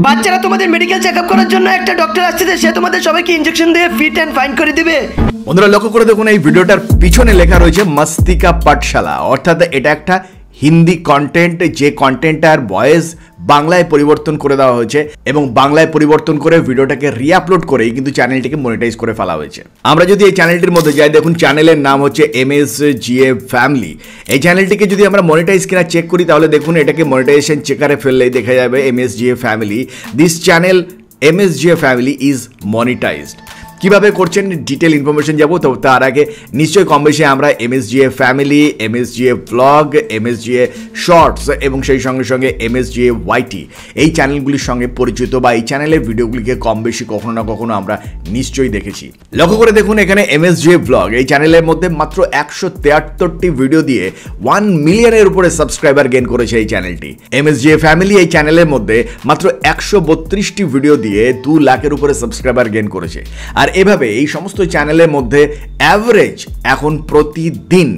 বাচ্চারা তোমাদের medical checkup করার জন্য একটা ডক্টর আসছে, সে তোমাদের সবাইকে ইনজেকশন দিয়ে ফিট অ্যান্ড ফাইন করে দিবে। বন্ধুরা লক্ষ্য করে দেখুন, এই ভিডিওটার পিছনে লেখা রয়েছে মস্তিকা পাঠশালা, অর্থাৎ এটা একটা হিন্দি কন্টেন্ট, যে কন্টেন্টটার ভয়েস বাংলায় পরিবর্তন করে দেওয়া হয়েছে এবং বাংলায় পরিবর্তন করে ভিডিওটাকে রিআপলোড করেই কিন্তু চ্যানেলটিকে মনিটাইজ করে ফেলা হয়েছে। আমরা যদি এই চ্যানেলটির মধ্যে যাই, দেখুন চ্যানেলের নাম হচ্ছে MSGA ফ্যামিলি। এই চ্যানেলটিকে যদি আমরা মনিটাইজ কিনা চেক করি, তাহলে দেখুন এটাকে মনিটাইজেশন চেকারে ফেললেই দেখা যাবে MSGA family, this channel MSGA family is monetised. কিভাবে করছেন ডিটেল ইনফরমেশন যাবো, তো তার আগে নিশ্চয়ই কম বেশি আমরা MSGA family, MSGA blog, MSGA shorts এবং সেই সঙ্গে সঙ্গে MSGA YT এই চ্যানেলগুলির সঙ্গে পরিচিত, বা এই চ্যানেলের ভিডিওগুলিকে কম বেশি কখনো না কখনো আমরা নিশ্চয়ই দেখেছি। লক্ষ্য করে দেখুন এখানে MSGA ব্লগ, এই চ্যানেলের মধ্যে মাত্র 173টি ভিডিও দিয়ে 1 মিলিয়নের উপরে সাবস্ক্রাইবার গেইন করেছে এই চ্যানেলটি। MSGA ফ্যামিলি এই চ্যানেলের মধ্যে মাত্র 132টি ভিডিও দিয়ে 2 লাখের উপরে সাবস্ক্রাইবার গেইন করেছে। আর এভাবে এই সমস্ত চ্যানেলের মধ্যে অ্যাভারেজ এখন প্রতিদিন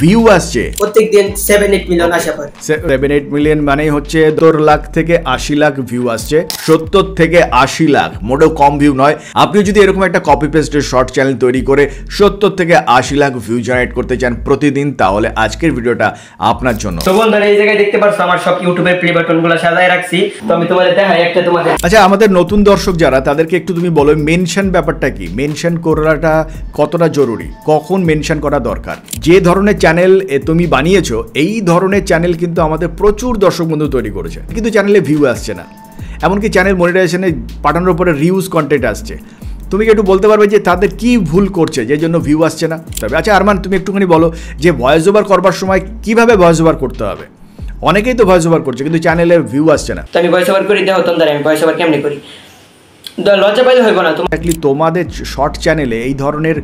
ভিউ আসছে প্রত্যেকদিন 7-8 মিলিয়ন আসা পড়ে। 7-8 মিলিয়ন মানে হচ্ছে 2 লাখ থেকে 80 লাখ ভিউ আসছে। 70 থেকে 80 লাখ মোটেও কম ভিউ নয়। আপনি যদি এরকম একটা কপি পেস্টের শর্ট চ্যানেল তৈরি করে 70 থেকে 80 লাখ ভিউ জেনারেট করতে চান প্রতিদিন, তাহলে আজকের ভিডিওটা আপনার জন্য। তো বন্ধুরা এই জায়গায় দেখতে পাচ্ছ আমার সব ইউটিউবের প্লে বাটনগুলো সাজায় রাখছি, তো আমি তোমাদের দেখাই একটা তোমাদের। আচ্ছা, আমাদের নতুন দর্শক যারা, তাদেরকে একটু তুমি বলো মেনশন ব্যাপারটা কি, মেনশন করাটা কতটা জরুরি, কখন মেনশন করা দরকার। যে ধরনের চ্যানেল তুমি বানিয়েছো, এই ধরনের চ্যানেল কিন্তু আমাদের প্রচুর দর্শক বন্ধু তৈরি করেছে, কিন্তু চ্যানেলে ভিউ আসছে না, এমনকি চ্যানেল মনিটাইজেশনে পাঠানোর পরে রিউজ কন্টেন্ট আসছে। তুমি কি একটু বলতে পারবে যে তাদের কি ভুল করছে যে জন্য ভিউ আসছে না? তবে আচ্ছা আরমান, তুমি একটুখানি বলো যে ভয়েস ওভার করবার সময় কিভাবে ভয়েস ওভার করতে হবে। অনেকেই তো ভয়েস ওভার করছে কিন্তু চ্যানেলের ভিউ আসছে না। তো আমি ভয়েস ওভার করি, দেখো তোমরা আমি ভয়েস ওভার কেমনে করি, লজ্জা পাইলে হইব না। তোমাদের শর্ট চ্যানেলে এই ধরনের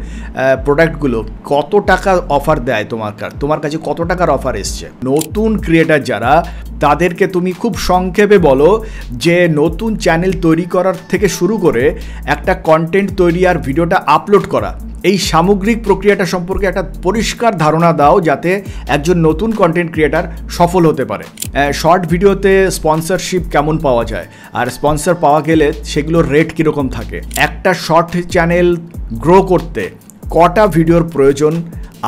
প্রোডাক্টগুলো কত টাকা অফার দেয়, তোমার কাছে কত টাকার অফার এসছে? নতুন ক্রিয়েটার যারা, তাদেরকে তুমি খুব সংক্ষেপে বলো যে নতুন চ্যানেল তৈরি করার থেকে শুরু করে একটা কন্টেন্ট তৈরি আর ভিডিওটা আপলোড করা, এই সামগ্রিক প্রক্রিয়াটা সম্পর্কে একটা পরিষ্কার ধারণা দাও, যাতে একজন নতুন কন্টেন্ট ক্রিয়েটার সফল হতে পারে। শর্ট ভিডিওতে স্পন্সরশিপ কেমন পাওয়া যায়, আর স্পন্সর পাওয়া গেলে সেগুলোর রেট কীরকম থাকে, একটা শর্ট চ্যানেল গ্রো করতে কটা ভিডিওর প্রয়োজন,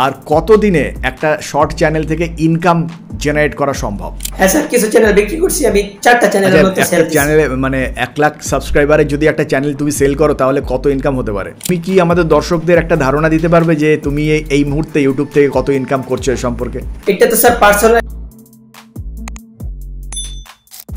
আর কতদিনে একটা শর্ট চ্যানেল থেকে ইনকাম জেনারেট করা সম্ভব। হ্যাঁ স্যার, কিছু চ্যানেল বিক্রি করছি আমি, 4টা চ্যানেলের মধ্যে সেল। চ্যানেলে মানে 1 লাখ সাবস্ক্রাইবারে যদি একটা চ্যানেল তুমি সেল করো, তাহলে কত ইনকাম হতে পারে? তুমি কি আমাদের দর্শকদের একটা ধারণা দিতে পারবে যে তুমি এই মুহূর্তে ইউটিউব থেকে কত ইনকাম করছো এ সম্পর্কে? এটা তো স্যার পার্সোনাল।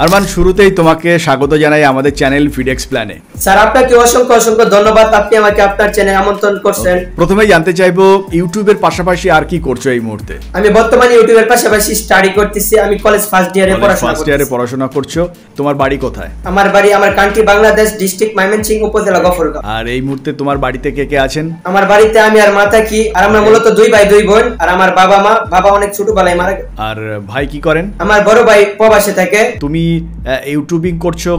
আরমান, শুরুতেই তোমাকে স্বাগত জানাই আমাদের চ্যানেল ফিডেক্স প্ল্যানে। স্যার আপনাকে অসংখ্য অসংখ্য ধন্যবাদ, আপনি আমাকে আপনার চ্যানেলে আমন্ত্রণ করছেন। প্রথমেই জানতে চাইবো ইউটিউবের পাশাপাশি আর কি করছো এই মুহূর্তে? আমি বর্তমানে ইউটিউবের পাশাপাশি স্টাডি করতেছি, আমি কলেজ ফার্স্ট ইয়ারে পড়াশোনা করছো। তোমার বাড়ি কোথায়? আমার বাড়ি, আমার কান্ট্রি বাংলাদেশ, ডিস্ট্রিক্ট ময়মনসিংহ, উপজেলা গফরগাঁও। আর এই মুহূর্তে তোমার বাড়িতে কে কে আছেন? আমার বাড়িতে আমি আর মা থাকি, আর আমরা মূলত 2 ভাই 2 বোন, আর আমার বাবা মা, বাবা অনেক ছোটবেলায় মারা গেছে। আর ভাই কি করেন? আমার বড় ভাই প্রবাসে থাকে। তুমি ইউটিউবিং করছো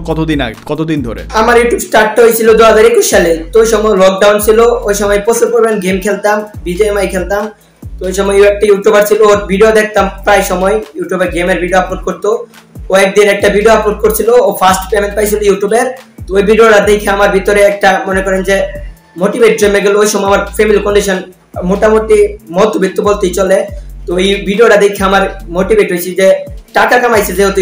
কতদিন ধরে? আমার ইউটিউব স্টার্ট হয়েছিল 2021 সালে। তো ওই সময় লকডাউন ছিল, ওই সময় প্রচুর পরিমাণ গেম খেলতাম, BGMI খেলতাম। তো ওই সময় একটা ইউটিউবার ছিল, ওর ভিডিও দেখতাম প্রায় সময়, ইউটিউবে গেমের ভিডিও আপলোড করতো। ও একদিন একটা ভিডিও আপলোড করছিল, ও ফার্স্ট পেমেন্ট পাইছিল ইউটিউবের। তো ওই ভিডিওটা দেখে আমার ভিতরে একটা মনে করেন যে মোটিভেট জমে গেল। ওই সময় আমার ফ্যামিলি কন্ডিশন মোটামুটি মধ্যবিত্ত বলতেই চলে। তো এই ভিডিওটা দেখে আমার মোটিভেট হয়েছি যে টাকা কামাইছে যেহেতু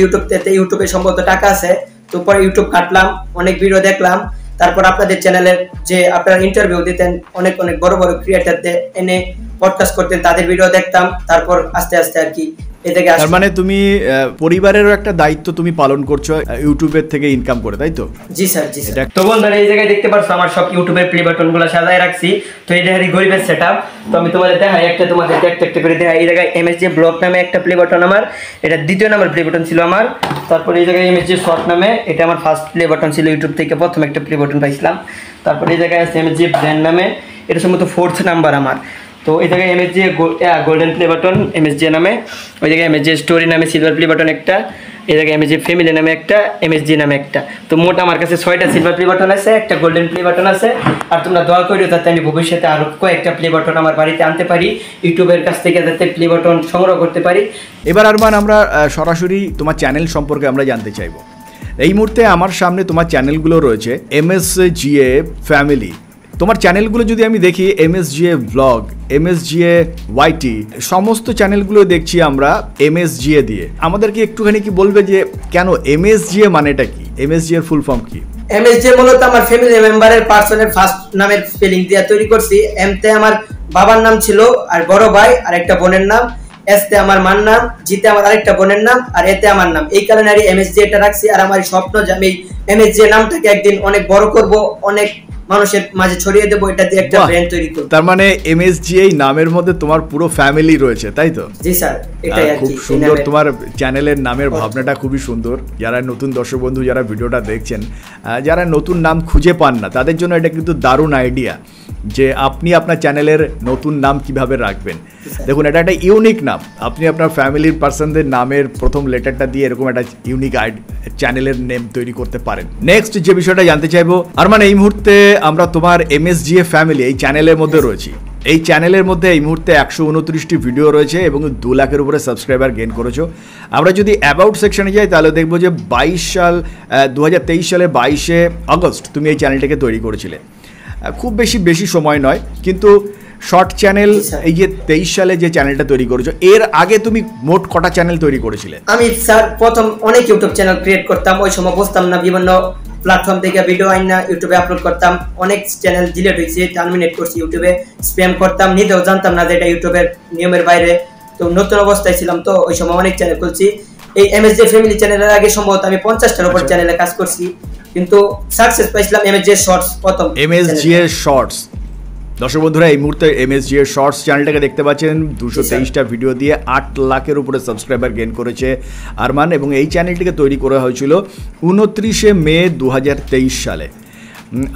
ইউটিউবে সম্ভবত টাকা আছে। তো পরে ইউটিউব কাটলাম, অনেক ভিডিও দেখলাম, তারপর আপনাদের চ্যানেলের যে আপনারা ইন্টারভিউ দিতেন অনেক অনেক বড় বড় ক্রিয়েটরদের এনে পডকাস্ট করতেন, তাদের ভিডিও দেখতাম। তারপর আস্তে আস্তে আর কি এদিকে আসলাম। তার মানে তুমি পরিবারেরও একটা দায়িত্ব তুমি পালন করছো ইউটিউবের থেকে ইনকাম করে, তাই তো? জি স্যার, জি স্যার। তো বন্ধুরা এই জায়গায় দেখতে পাচ্ছ আমার সব ইউটিউবের প্লে বাটনগুলো সাজায় রাখছি, তো এটা হচ্ছে গরিবের সেটআপ। তো আমি তোমাদের দেখাই একটা, তোমাদের একটা করে দেখাই। এই জায়গায় MSGA ব্লগ নামে একটা প্লে বাটন আমার, এটা দ্বিতীয় নাম্বার প্লে বাটন ছিল আমার। তারপর এই জায়গায় MSGA শর্ট নামে, এটা আমার ফার্স্ট প্লে বাটন ছিল, ইউটিউব থেকে প্রথম একটা প্লে বাটন পাইছিলাম। তারপর এই জায়গায় আছে MSGA ব্র্যান্ড নামে, এটা সম্ভবত 4th নাম্বার আমার। তো এই জায়গায় MSGA golden play button MSGA নামে, ওই জায়গায় MSGA স্টোরি নামে সিলভার প্লে বাটন একটা, এই জায়গায় MSGA ফ্যামিলি নামে একটা, MSGA নামে একটা। তো মোট আমার কাছে 6টা সিলভার প্লে বাটন আছে, একটা গোল্ডেন প্লে বাটন আছে। আর তোমরা দোয়া করিও যাতে আমি ভবিষ্যতে আরো কয়েকটা প্লে বাটন আমার বাড়িতে আনতে পারি, ইউটিউবের কাছ থেকে যাতে প্লে বাটন সংগ্রহ করতে পারি। এবার আরমান, আমরা সরাসরি তোমার চ্যানেল সম্পর্কে আমরা জানতে চাইবো। এই মুহূর্তে আমার সামনে তোমার চ্যানেলগুলো রয়েছে MSGA ফ্যামিলি। তোমার চ্যানেলগুলো যদি আমি দেখি MSGA ব্লগ, MSGA YT, সমস্ত চ্যানেলগুলো দেখছি আমরা MSGA দিয়ে। আমাদেরকে একটুখানি কি বলবে যে কেন MSGA মানেটা কি, MSGA এর ফুল ফর্ম কি? MSGA মূলত আমার ফ্যামিলি মেম্বারের পার্সনের ফার্স্ট নামের স্পেলিং দিয়ে তৈরি করছি। M তে আমার বাবার নাম ছিল আর বড় ভাই আর একটা বোনের নাম, S তে আমার মার নাম, G তে আমার আরেকটা বোনের নাম আর A তে আমার নাম। এই কারণে আর MSGA এটা রাখছি। আর আমার স্বপ্ন যে আমি MSGA নামটাকে একদিন অনেক বড় করব, অনেক মানুষের মাঝে ছড়িয়ে দেবো, এটা দিয়ে একটা ব্র্যান্ড তৈরি করব। তার মানে MSGA নামের মধ্যে তোমার পুরো ফ্যামিলি রয়েছে, তাই তো? জি স্যার, এটাই আর কি। খুব সুন্দর তোমার চ্যানেলের নামের ভাবনাটা, খুবই সুন্দর। যারা নতুন দর্শক বন্ধু যারা ভিডিওটা দেখছেন, যারা নতুন নাম খুঁজে পান না, তাদের জন্য এটা কিন্তু দারুণ আইডিয়া যে আপনি আপনার চ্যানেলের নতুন নাম কিভাবে রাখবেন। দেখুন, এটা একটা ইউনিক নাম। আপনি আপনার ফ্যামিলির পার্সনদের নামের প্রথম লেটারটা দিয়ে এরকম একটা ইউনিক চ্যানেলের নেম তৈরি করতে পারেন। নেক্সট যে বিষয়টা জানতে চাইবো, আর মানে এই মুহূর্তে আমরা তোমার MSGA ফ্যামিলি এই চ্যানেলের মধ্যে রয়েছি। এই চ্যানেলের মধ্যে এই মুহূর্তে 129টি ভিডিও রয়েছে এবং 2 লাখের উপরে সাবস্ক্রাইবার গেইন করেছো। আমরা যদি অ্যাবাউট সেকশনে যাই তাহলে দেখবো যে 2023 সালে 22শে আগস্ট তুমি এই চ্যানেলটাকে তৈরি করেছিলে। খুব বেশি সময় নয়, কিন্তু শর্ট চ্যানেল এই যে 23 সালে যে চ্যানেলটা তৈরি করেছো, এর আগে তুমি মোট কটা চ্যানেল তৈরি করেছিলে? আমি স্যার প্রথম অনেক ইউটিউব চ্যানেল ক্রিয়েট করতাম। ওই সময় বুঝতাম না, বিভিন্ন প্ল্যাটফর্ম থেকে ভিডিও আইন না ইউটিউবে আপলোড করতাম। অনেক চ্যানেল ডিলিট হয়েছে, টার্মিনেট করছি, ইউটিউবে স্প্যাম করতাম, নিজেও জানতাম না যে এটা ইউটিউবের নিয়মের বাইরে। তো নতুন অবস্থায় ছিলাম, তো ওই সময় অনেক চ্যানেল খুলছি। এই MSGA ফ্যামিলি চ্যানেলের আগে সম্ভবত আমি 50টার উপর চ্যানেলে কাজ করছি, কিন্তু সাকসেস পাইছিলাম MSGA শর্টস প্রথম। MSGA শর্টস, দর্শক বন্ধুরা এই মুহূর্তে MSGA শর্টস চ্যানেলটাকে দেখতে পাচ্ছেন। 223টা ভিডিও দিয়ে 8 লাখের উপরে সাবস্ক্রাইবার গেইন করেছে আরমান, এবং এই চ্যানেলটিকে তৈরি করা হয়েছিল 29শে মে 2023 সালে।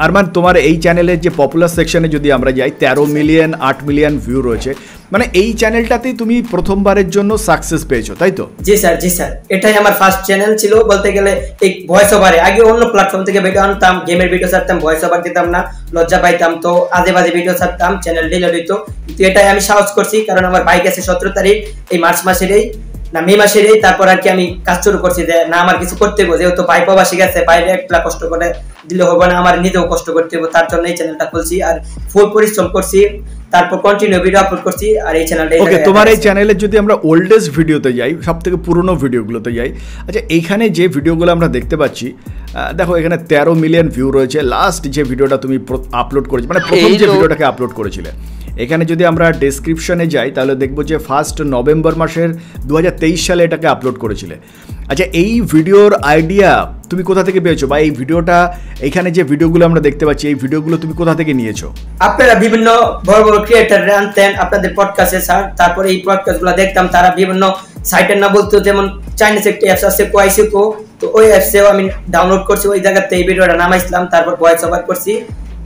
আরমান, তোমার এই চ্যানেলের যে পপুলার সেকশনে যদি আমরা যাই, 13 মিলিয়ন 8 মিলিয়ন ভিউ রয়েছে। মানে এই চ্যানেলটাতেই তুমি প্রথমবারের জন্য সাকসেস পেয়েছো, তাই তো? জি স্যার, জি স্যার, এটাই আমার ফার্স্ট চ্যানেল ছিল বলতে গেলে। এই ভয়েস ওভারে আগে অন্য প্ল্যাটফর্ম থেকে ভিডিও আনতাম, গেমের ভিডিও ছাড়তাম, ভয়েস ওভার দিতাম না, লজ্জা পাইতাম, তো আজে বাজে ভিডিও ছাড়তাম, চ্যানেল ডিলিট হইতো। কিন্তু এটাই আমি সাহস করছি, কারণ আমার ভাই গেছে 17 তারিখ এই মার্চ মাসেরই না মে মাসেরই। তারপর আর কি আমি কাজ শুরু করছি যে না, আমার কিছু করতে হবে, যেহেতু ভাই প্রবাসী গেছে, বাইরে একলা কষ্ট করে দিলে হবে না, আমার নিজেও কষ্ট করতে হবে। তার জন্য এই চ্যানেলটা খুলছি আর ফুল পরিশ্রম করছি, তারপর কন্টিনিউ ভিডিও আপলোড করছি। আর এই চ্যানেলটা ওকে, তোমার এই চ্যানেলের যদি আমরা ওল্ডেস্ট ভিডিওতে যাই, সবথেকে পুরনো ভিডিওগুলোতে যাই, আচ্ছা এইখানে যে ভিডিওগুলো আমরা দেখতে পাচ্ছি, দেখো এখানে 13 মিলিয়ন ভিউ রয়েছে। লাস্ট যে ভিডিওটা তুমি আপলোড করেছিলে, মানে প্রথম যে ভিডিওটাকে আপলোড করেছিলে, এখানে যদি আমরা ডেসক্রিপশনে যাই তাহলে দেখবো যে 1 নভেম্বর মাসের 2023 সালে এটাকে আপলোড করেছিলে। আচ্ছা, এই ভিডিওর আইডিয়া তুমি কোথা থেকে পেয়েছো, বা এই ভিডিওটা, এখানে যে ভিডিওগুলো আমরা দেখতে পাচ্ছি, এই ভিডিওগুলো তুমি কোথা থেকে নিয়েছো? আপনারা বিভিন্ন বড় বড় ক্রিয়েটররা আনতেন আপনাদের পডকাস্টে স্যার, তারপরে এই পডকাস্টগুলো দেখতাম। তারা বিভিন্ন সাইটের না বলতো, যেমন চাইনিজ একটা অ্যাপস আছে কোয়াইসিকো, তো ওই অ্যাপসেও আমি ডাউনলোড করছি, ওই জায়গাতে এই ভিডিওটা নামাইছিলাম, তারপর ভয়েস ওভার করছি,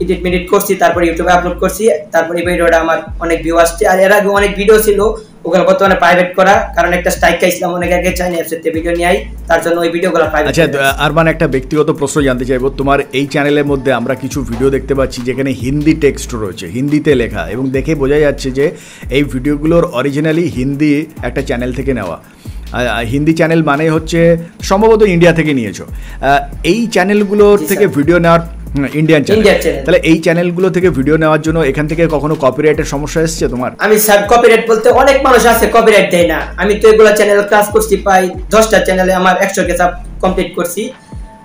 এডিট মিডিট করছি, তারপর ইউটিউবে আপলোড করছি। তারপর এই ভিডিওটা আমার অনেক ভিউ আসছে। আর এর আগে অনেক ভিডিও ছিল, ওগুলো বর্তমানে প্রাইভেট করা, কারণ একটা স্ট্রাইক খাইছিলাম অনেক আগে, চাইনি অ্যাপসেতে ভিডিও নিয়ে আই, তার জন্য ওই ভিডিওগুলো প্রাইভেট। আচ্ছা আরমান, একটা ব্যক্তিগত প্রশ্ন জানতে চাইবো। তোমার এই চ্যানেলের মধ্যে আমরা কিছু ভিডিও দেখতে পাচ্ছি যেখানে হিন্দি টেক্সট রয়েছে, হিন্দিতে লেখা, এবং দেখে বোঝা যাচ্ছে যে এই ভিডিওগুলোর অরিজিনালি হিন্দি একটা চ্যানেল থেকে নেওয়া। হিন্দি চ্যানেল মানে হচ্ছে সম্ভবত ইন্ডিয়া থেকে নিয়েছো। এই চ্যানেলগুলোর থেকে ভিডিও নেওয়ার, ইন্ডিয়ান চ্যানেল, তাহলে এই চ্যানেলগুলো থেকে ভিডিও নেওয়ার জন্য এখান থেকে কখনো কপিরাইটের সমস্যা এসেছে তোমার? আমি স্যার কপিরাইট বলতে অনেক মানুষ আছে কপিরাইট দেয় না। আমি তো এগুলো চ্যানেলে ক্লাস করছি, প্রায় 10টা চ্যানেলে আমার 100 কে সাব কমপ্লিট করছি।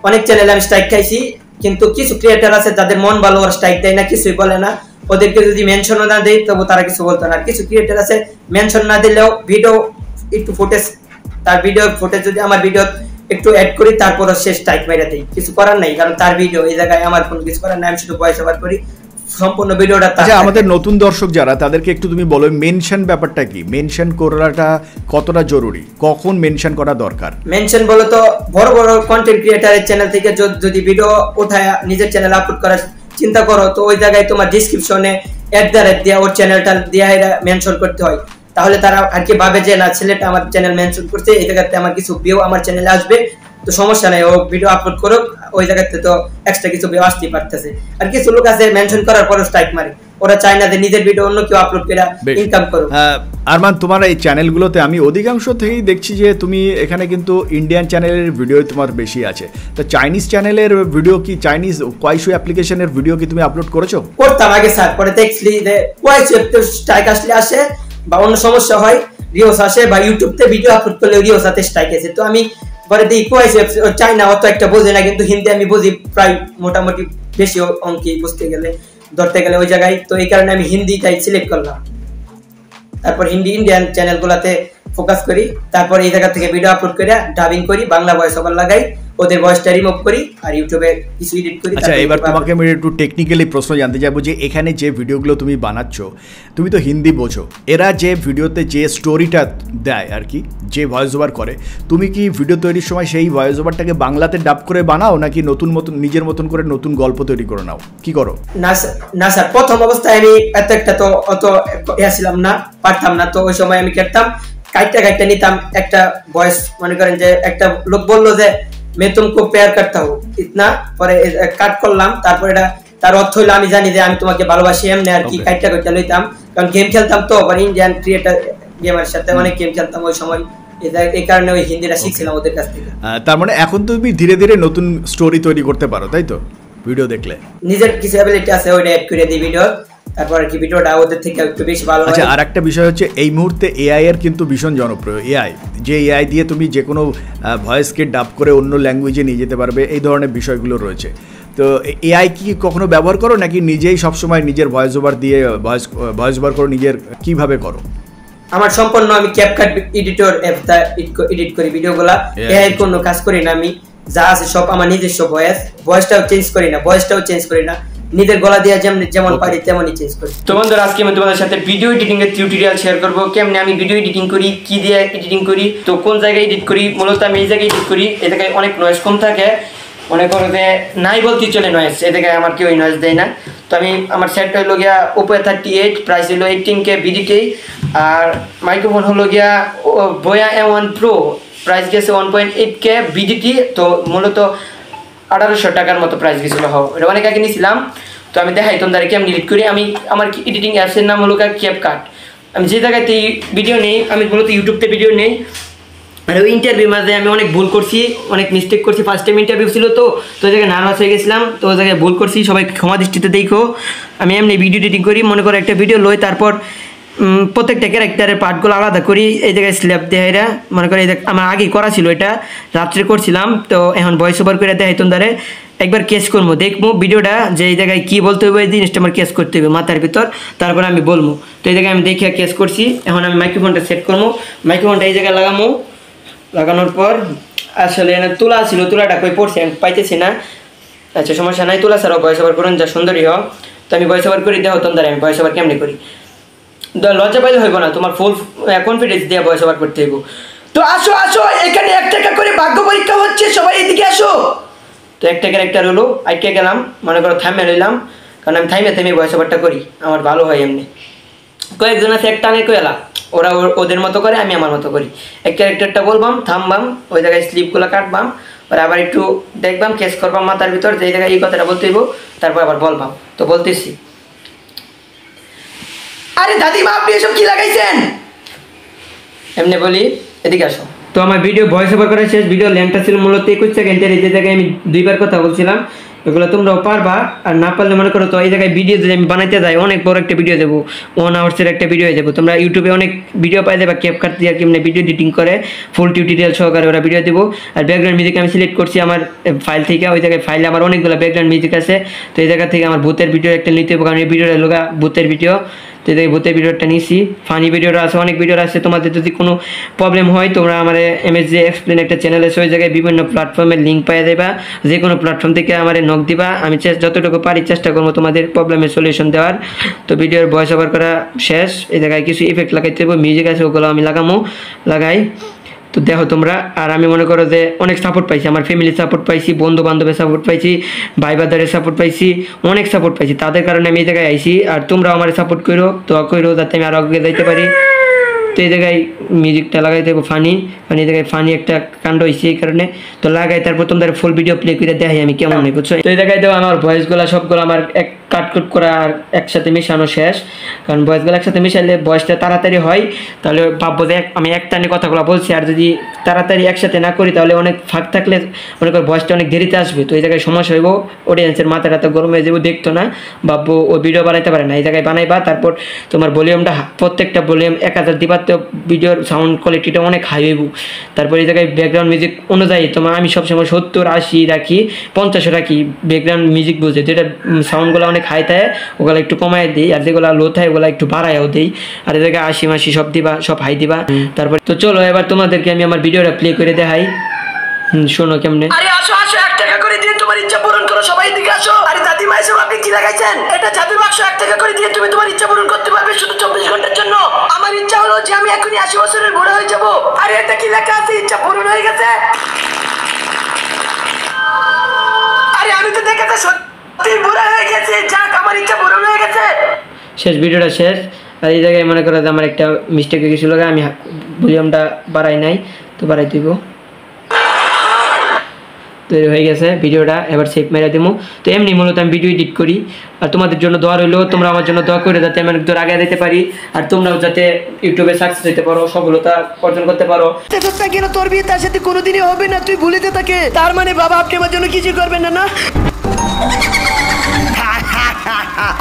অনেক চ্যানেলে আমি স্ট্রাইক খাইছি, কিন্তু কিছু ক্রিয়েটর আছে যাদের মন ভালো, ওরা স্ট্রাইক দেয় না, কিছুই বলে না। ওদেরকে যদি মেনশনও না দেয় তবু তারা কিছু বলতো না। কিছু ক্রিয়েটর আছে মেনশন না দিলেও ভিডিও একটু ফুটেজ, তার ভিডিও ফুটেজ যদি আমার ভিডিও একটু অ্যাড করি, তারপরও সে স্ট্রাইক মেরে দেয়, কিছু করার নাই, কারণ তার ভিডিও, এই জায়গায় আমার কোনো কিছু করার নাই, আমি শুধু ভয়েস ওভার করি, সম্পূর্ণ ভিডিওটা। আচ্ছা, আমাদের নতুন দর্শক যারা, তাদেরকে একটু তুমি বলো মেনশন ব্যাপারটা কি, মেনশন করাটা কতটা জরুরি, কখন মেনশন করা দরকার? মেনশন বলো তো, বড় বড় কন্টেন্ট ক্রিয়েটরের চ্যানেল থেকে যদি ভিডিও উঠায় নিজের চ্যানেলে আপলোড করার চিন্তা করো, তো ওই জায়গায় তোমার ডিসক্রিপশনে @ দিয়ে ওর চ্যানেলটা দিয়ে মেনশন করতে হয়। তাহলে তারা আর কি ভাবে যে না, ছেলেটা আমার চ্যানেল মেনশন করছে, এই জায়গাতে আমার কিছু ভিউ আমার চ্যানেলে আসবে, তো সমস্যা নাই, ও ভিডিও আপলোড করুক, ওই জায়গাতে তো এক্সট্রা কিছু ভিউ আসতেই পারতেছে। আর কিছু লোক আছে মেনশন করার পরও স্ট্রাইক মারে, ওরা চায় না যে নিজের ভিডিও অন্য কেউ আপলোড করে ইনকাম করুক। আরমান, তোমার এই চ্যানেলগুলোতে আমি অধিকাংশ থেকেই দেখছি যে তুমি এখানে কিন্তু ইন্ডিয়ান চ্যানেলের ভিডিও তোমার বেশি আছে, তো চাইনিজ চ্যানেলের ভিডিও কি, চাইনিজ কোয়াইশু অ্যাপ্লিকেশনের ভিডিও কি তুমি আপলোড করেছো? করতাম আগে স্যার, পরে দেখলি যে কোয়াইশু স্ট্রাইক আসলে আসে বা অন্য সমস্যা হয় রিওস আসে, বা ইউটিউবতে ভিডিও আপলোড করলে রিওস সাথে স্ট্রাইক আসে। তো আমি পরে দেখি কোয়াইশু চাইনা অত একটা বোঝে না, কিন্তু হিন্দি আমি বুঝি প্রায় মোটামুটি বেশি অঙ্কে বুঝতে গেলে ধরতে গেলে ওই জায়গায়। তো এই কারণে আমি হিন্দিটাই সিলেক্ট করলাম, তারপর হিন্দি ইন্ডিয়ান চ্যানেলগুলোতে ফোকাস করি, তারপর এই জায়গা থেকে ভিডিও আপলোড করে ডাবিং করি, বাংলা ভয়েস ওভার লাগাই, ওদের ভয়েসটা রিমুভ করি আর ইউটিউবে কিছু এডিট করি। আচ্ছা, এবার তোমাকে আমি একটু টেকনিক্যালি প্রশ্ন জানতে চাইবো যে এখানে যে ভিডিওগুলো তুমি বানাচ্ছ, তুমি তো হিন্দি বোঝো, এরা যে ভিডিওতে যে স্টোরিটা দেয় আর কি, যে ভয়েস ওভার করে, তুমি কি ভিডিও তৈরির সময় সেই ভয়েস ওভারটাকে বাংলাতে ডাব করে বানাও, নাকি নতুন নিজের মতন করে নতুন গল্প তৈরি করে নাও, কি করো? না স্যার, প্রথম অবস্থায় আমি এত একটা তো অত ছিলাম না, পারতাম না। তো ওই সময় আমি করতাম কাইটটা নিতাম একটা ভয়েস, মনে করেন যে একটা লোক বললো যে मैं तुमको प्यार करता हूँ इतना, পরে কাট করলাম, তারপর এটা তার অর্থ হলো আমি জানি যে আমি তোমাকে ভালোবাসি এমনি আর কি, কাইটটা লইতাম, কারণ গেম খেলতাম তো, আবার ইন্ডিয়ান ক্রিয়েটর গেমার সাথে অনেক গেম খেলতাম ওই সময়, এই কারণে ওই হিন্দিটা শিখছিলাম ওদের কাছ থেকে। তার মানে এখন তুমি ধীরে ধীরে নতুন স্টোরি তৈরি করতে পারো, তাই তো? ভিডিও দেখলে নিজের কিছু অ্যাবিলিটি আছে, ওইটা অ্যাড করে দিই ভিডিও, তারপর কি ভিডিওটা ওদের থেকে একটু বেশি ভালো হয়। আচ্ছা, আর একটা বিষয় হচ্ছে এই মুহূর্তে এআই এর কিন্তু ভীষণ জনপ্রিয়। এআই, যে এআই দিয়ে তুমি যে কোনো ভয়েসকে ডাব করে অন্য ল্যাঙ্গুয়েজে নিয়ে যেতে পারবে, এই ধরনের বিষয়গুলো রয়েছে। তো এআই কি কখনো ব্যবহার করো, নাকি নিজেই সবসময় নিজের ভয়েস ওভার দিয়ে ভয়েস ওভার করো, নিজের কিভাবে করো? আমার সম্পূর্ণ আমি ক্যাপকাট এডিটর অ্যাপটা এডিট করি ভিডিওগুলা, এআই কোনো কাজ করি না আমি, যা আছে সব আমার নিজস্ব ভয়েসটাও চেঞ্জ করি না, নিজের গলা দিয়ে যেমন পারি তেমনই চেঞ্জ করি। তো বন্ধুরা, আজকে আমি তোমাদের সাথে ভিডিও এডিটিং এর টিউটোরিয়াল শেয়ার করব, কেমনে আমি ভিডিও এডিটিং করি, কি দিয়ে এডিটিং করি, তো কোন জায়গায় এডিট করি। মূলত আমি এই জায়গায় এডিট করি, এই জায়গায় অনেক নয়েজ কম থাকে, মনে করো যে নাই বলতেই চলে নয়েজ, এই জায়গায় আমার কেউ নয়েজ দেয় না। তো আমি আমার সেট হলো গিয়া ওপো 38, প্রাইস হলো 18K বিডিটি, আর মাইক্রোফোন হলো গিয়া বোয়া M1 Pro, প্রাইস গেছে 1.8K বিডিটি। তো মূলত 1800 টাকার মতো প্রাইস গেছিল, এটা অনেক আগে নিয়েছিলাম। তো আমি দেখাই তোমাদেরকে আমি এডিট করি। আমি আমার এডিটিং অ্যাপসের নাম হলো ক্যাপকাট। আমি যে জায়গাতে ভিডিও নেই, আমি মূলত ইউটিউবতে ভিডিও নেই, আর ওই ইন্টারভিউ মাঝে আমি অনেক ভুল করছি, অনেক মিস্টেক করছি। ফার্স্ট টাইম ইন্টারভিউ ছিল, তো ওই জায়গায় নার্ভাস হয়ে গেছিলাম, তো ওই জায়গায় ভুল করছি, সবাই ক্ষমা দৃষ্টিতে দেখো। আমি এমনি ভিডিও এডিটিং করি, মনে করো একটা ভিডিও লই, তারপর প্রত্যেকটা ক্যারেক্টারের পার্টগুলো আলাদা করি, এই জায়গায় স্ল্যাব দেয় এরা, মনে করে আমার আগে করা ছিল, এটা রাত্রে করছিলাম, তো এখন ভয়েস ওভার করে দেখাই তোমাদের। একবার কেস করবো, দেখবো ভিডিওটা যে এই জায়গায় কী বলতে হবে, এই জিনিসটা আমার কেস করতে হবে মাথার ভিতর, তারপরে আমি বলবো। তো এই জায়গায় আমি দেখে কেস করছি। এখন আমি মাইক্রোফোনটা সেট করবো, মাইক্রোফোনটা এই জায়গায় লাগানোর পর আসলে তোলা ছিল, তোলাটা কই পড়ছে আমি পাইতেছি না। আচ্ছা, সমস্যা নাই, তোলা ছাড়াও ভয়েস ওভার করুন, যা সুন্দরই হোক। তো আমি ভয়েস ওভার করি, দেখো তোমাদের আমি ভয়েস ওভার কেমনি করি। লজ্জা পাইলে হইব না, তোমার ফুল কনফিডেন্স দিয়ে ভয়েস ওভার করতে হইব। তো আসো এখানে 1 টাকা করে ভাগ্য পরীক্ষা হচ্ছে, সবাই এদিকে আসো। তো একটা ক্যারেক্টার হলো, আইকে গেলাম, মনে করো থামে লইলাম, কারণ আমি থামে ভয়েস ওভারটা করি, আমার ভালো হয় এমনি। কয়েকজন আছে একটা আমি কইলা, ওরা ওদের মতো করে, আমি আমার মতো করি। এক ক্যারেক্টারটা বলবাম, থামবাম, ওই জায়গায় স্লিপগুলো কাটবাম, ওরা আবার একটু দেখবাম, কেস করবাম মাথার ভিতর, যে জায়গায় এই কথাটা বলতে হইব, তারপর আবার বলবাম। তো বলতেছি, আরে দাদিমা আপনি এসব কি লাগাইছেন, এমনি বলি, এদিকে আসো। তো আমার ভিডিও ভয়েস ওভার করা শেষ, ভিডিও লেন্থটা ছিল মূলত 21 সেকেন্ডের। এই জায়গায় আমি 2বার কথা বলছিলাম, এগুলো তোমরাও পারবা, আর না পারলে মনে করো তো এই জায়গায় ভিডিও যদি আমি বানাইতে যাই, অনেক বড় একটা ভিডিও দেবো, 1 আওয়ার্সের একটা ভিডিও দেবো। তোমরা ইউটিউবে অনেক ভিডিও পাই দেবা, ক্যাপকাট দিয়ে কেমনি ভিডিও এডিটিং করে ফুল টিউটোরিয়াল সহকারে ওরা ভিডিও দেবো। আর ব্যাকগ্রাউন্ড মিউজিক আমি সিলেক্ট করছি আমার ফাইল থেকে, ওই জায়গায় ফাইলে আমার অনেকগুলো ব্যাকগ্রাউন্ড মিউজিক আছে। তো এই জায়গা থেকে আমার ভূতের ভিডিও একটা নিতে হবে, কারণ এই ভিডিওটা হলো ভূতের ভিডিও। তো এই ভূতের ভিডিওটা নিয়েছি, ফানি ভিডিওটা আছে, অনেক ভিডিও আছে। তোমাদের যদি কোনো প্রবলেম হয়, তোমরা আমার MSJ এক্সপ্লেন একটা চ্যানেল আছে, ওই জায়গায় বিভিন্ন প্ল্যাটফর্মের লিঙ্ক পাই দেবা, যে কোনো প্ল্যাটফর্ম থেকে আমার নক দিবা, আমি যতটুকু পারি চেষ্টা করবো তোমাদের প্রবলেমের সলিউশন দেওয়ার। তো ভিডিওর ভয়েস ওভার করা শেষ, এই জায়গায় কিছু ইফেক্ট লাগাইতে হবে, মিউজিক আছে, ওগুলো আমি লাগাই। তো দেখো তোমরা, আর আমি মনে করো যে অনেক সাপোর্ট পাইছি, আমার ফ্যামিলির সাপোর্ট পাইছি, বন্ধু বান্ধবের সাপোর্ট পাইছি, ভাই বাদারের সাপোর্ট পাইছি, অনেক সাপোর্ট পাইছি, তাদের কারণে আমি এই জায়গায় আইছি। আর তোমরাও আমার সাপোর্ট করো, দোয়া করো যাতে আমি আরো আগে যাইতে পারি। তো এই জায়গায় মিউজিকটা লাগাই দেবো, ফানি এই জায়গায় ফানি একটা কাণ্ড হয়েছে, এই কারণে তো লাগাই, তারপর তোমাদের ফুল ভিডিও প্লে করে দেখাই আমি কেমন নেই, বুঝছো। তো এই জায়গায় দেবো আমার ভয়েসগুলো সবগুলো আমার কাটকুট করা আর একসাথে মেশানো শেষ, কারণ ভয়েসগুলো একসাথে মেশালে ভয়েসটা তাড়াতাড়ি হয়, তাহলে ভাববো যে আমি এক টানে কথাগুলো বলছি, আর যদি তাড়াতাড়ি একসাথে না করি তাহলে অনেক ফাঁক থাকলে মনে করি ভয়েসটা অনেক দেরিতে আসবে, তো এই জায়গায় সমস্যা হইব, অডিয়েন্সের মাথা টাথা গরম হয়ে যাবো, দেখতো না, ভাববো ও ভিডিও বানাইতে পারে না। এই জায়গায় বানাইবা, তারপর তোমার ভলিউমটা প্রত্যেকটা ভলিউম 1000 দিবা, তো ভিডিওর সাউন্ড কোয়ালিটিটা অনেক হাই হইব। তারপর এই জায়গায় ব্যাকগ্রাউন্ড মিউজিক অনুযায়ী তোমার আমি সবসময় 70, 80 রাখি, 50 রাখি ব্যাকগ্রাউন্ড মিউজিক বুঝে, যেটা সাউন্ডগুলো অনেক হাই থাকে ওগুলো একটু কমাই দিই, আর যেগুলো লো থাকে ওগুলো একটু বাড়াইও দিই, আর এই জায়গায় 80, 80 সব দিবা, সব হাই দিবা। তারপর তো চলো এবার তোমাদেরকে আমি আমার ভিডিওটা প্লে করে দেখাই, শোনো কেমনে। আরে আসো আসো, 1 টাকা করে দিয়ে তোমার ইচ্ছা পূরণ করো, সবাই এদিকে আসো। আরে দাদিমা এসব আপনি কি লাগাইছেন? এটা জাদুর বাক্স, 1 টাকা করে দিয়ে তুমি তোমার ইচ্ছা পূরণ করতে পারবে শুধু 24 ঘন্টার জন্য। আমার ইচ্ছা হলো যে আমি এখনই 80 বছরের বুড়ো হয়ে যাব। আরে এটা কি লেখা আছে? ইচ্ছা পূরণ হয়ে গেছে। আরে আমি তো দেখেছি সত্যি বুড়ো হয়ে গেছে, যাক আমার ইচ্ছা পূরণ হয়ে গেছে। শেষ, ভিডিওটা শেষ। আর এই জায়গায় মনে করো যে আমার একটা মিস্টেক হয়ে গেছিলো, আমি ভলিউমটা বাড়াই নাই, তো বাড়াই দিব, তৈরি হয়ে গেছে ভিডিওটা। এবার সেভ মেরে দেবো। তো এমনি মূলত আমি ভিডিও এডিট করি, আর তোমাদের জন্য দোয়া রইলো, তোমরা আমার জন্য দোয়া করে যাতে আমি অনেক দূর আগে যেতে পারি, আর তোমরাও যাতে ইউটিউবে সাকসেস হতে পারো, সফলতা অর্জন করতে পারো। কেন তোর বিয়ে তার সাথে কোনোদিনই হবে না, তুই ভুলিতে থাকে। তার মানে বাবা আপনি আমার জন্য কিছু করবেন না? না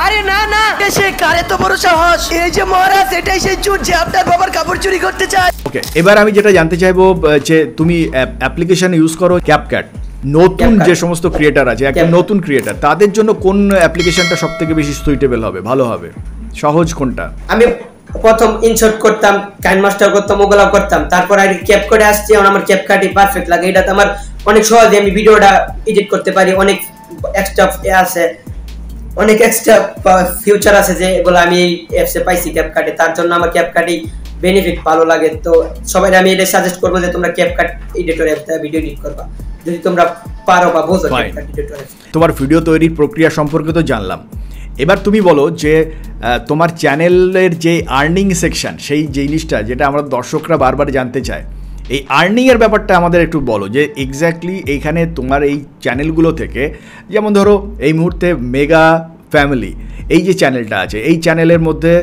আরে না না, সে কারে তো বড় সাহস, এই যে মহারাজ এটাই সেই চোর যে আপনার বাবার কাপড় চুরি করতে চায়। ওকে, এবার আমি যেটা জানতে চাইবো যে তুমি অ্যাপ্লিকেশন ইউজ করো ক্যাপকাট, নতুন যে সমস্ত ক্রিয়েটার আছে, একদম নতুন ক্রিয়েটার, তাদের জন্য কোন অ্যাপ্লিকেশনটা সবথেকে বেশি সুইটেবল হবে, ভালো হবে, সহজ কোনটা? আমি প্রথম ইনশর্ট করতাম, কাইন মাস্টার করতাম, ওগুলা করতাম, তারপর আর ক্যাপ করে আসছি, এখন আমার ক্যাপ কাটই পারফেক্ট লাগে। এটাতে আমার অনেক সহজে আমি ভিডিওটা এডিট করতে পারি, অনেক এক্সট্রা আছে, অনেক এক্সট্রা ফিউচার আছে যে এগুলো আমি এই অ্যাপসে পাইছি ক্যাপকাটে, তার জন্য আমার ক্যাপকাটই বেনিফিট ভালো লাগে। তো সবাই আমি এটা সাজেস্ট করবো যে তোমরা ক্যাপকাট এডিটর অ্যাপটা ভিডিও এডিট করবা, যদি তোমরা পারো বা বোঝো ক্যাপকাট এডিটর অ্যাপ। তোমার ভিডিও তৈরির প্রক্রিয়া সম্পর্কে তো জানলাম, এবার তুমি বলো যে তোমার চ্যানেলের যে আর্নিং সেকশন, সেই জিনিসটা যেটা আমরা দর্শকরা বারবার জানতে চায়, এই আর্নিংয়ের ব্যাপারটা আমাদের একটু বলো, যে এক্স্যাক্টলি এইখানে তোমার এই চ্যানেলগুলো থেকে, যেমন ধরো এই মুহূর্তে মেগা ফ্যামিলি এই যে চ্যানেলটা আছে, এই চ্যানেলের মধ্যে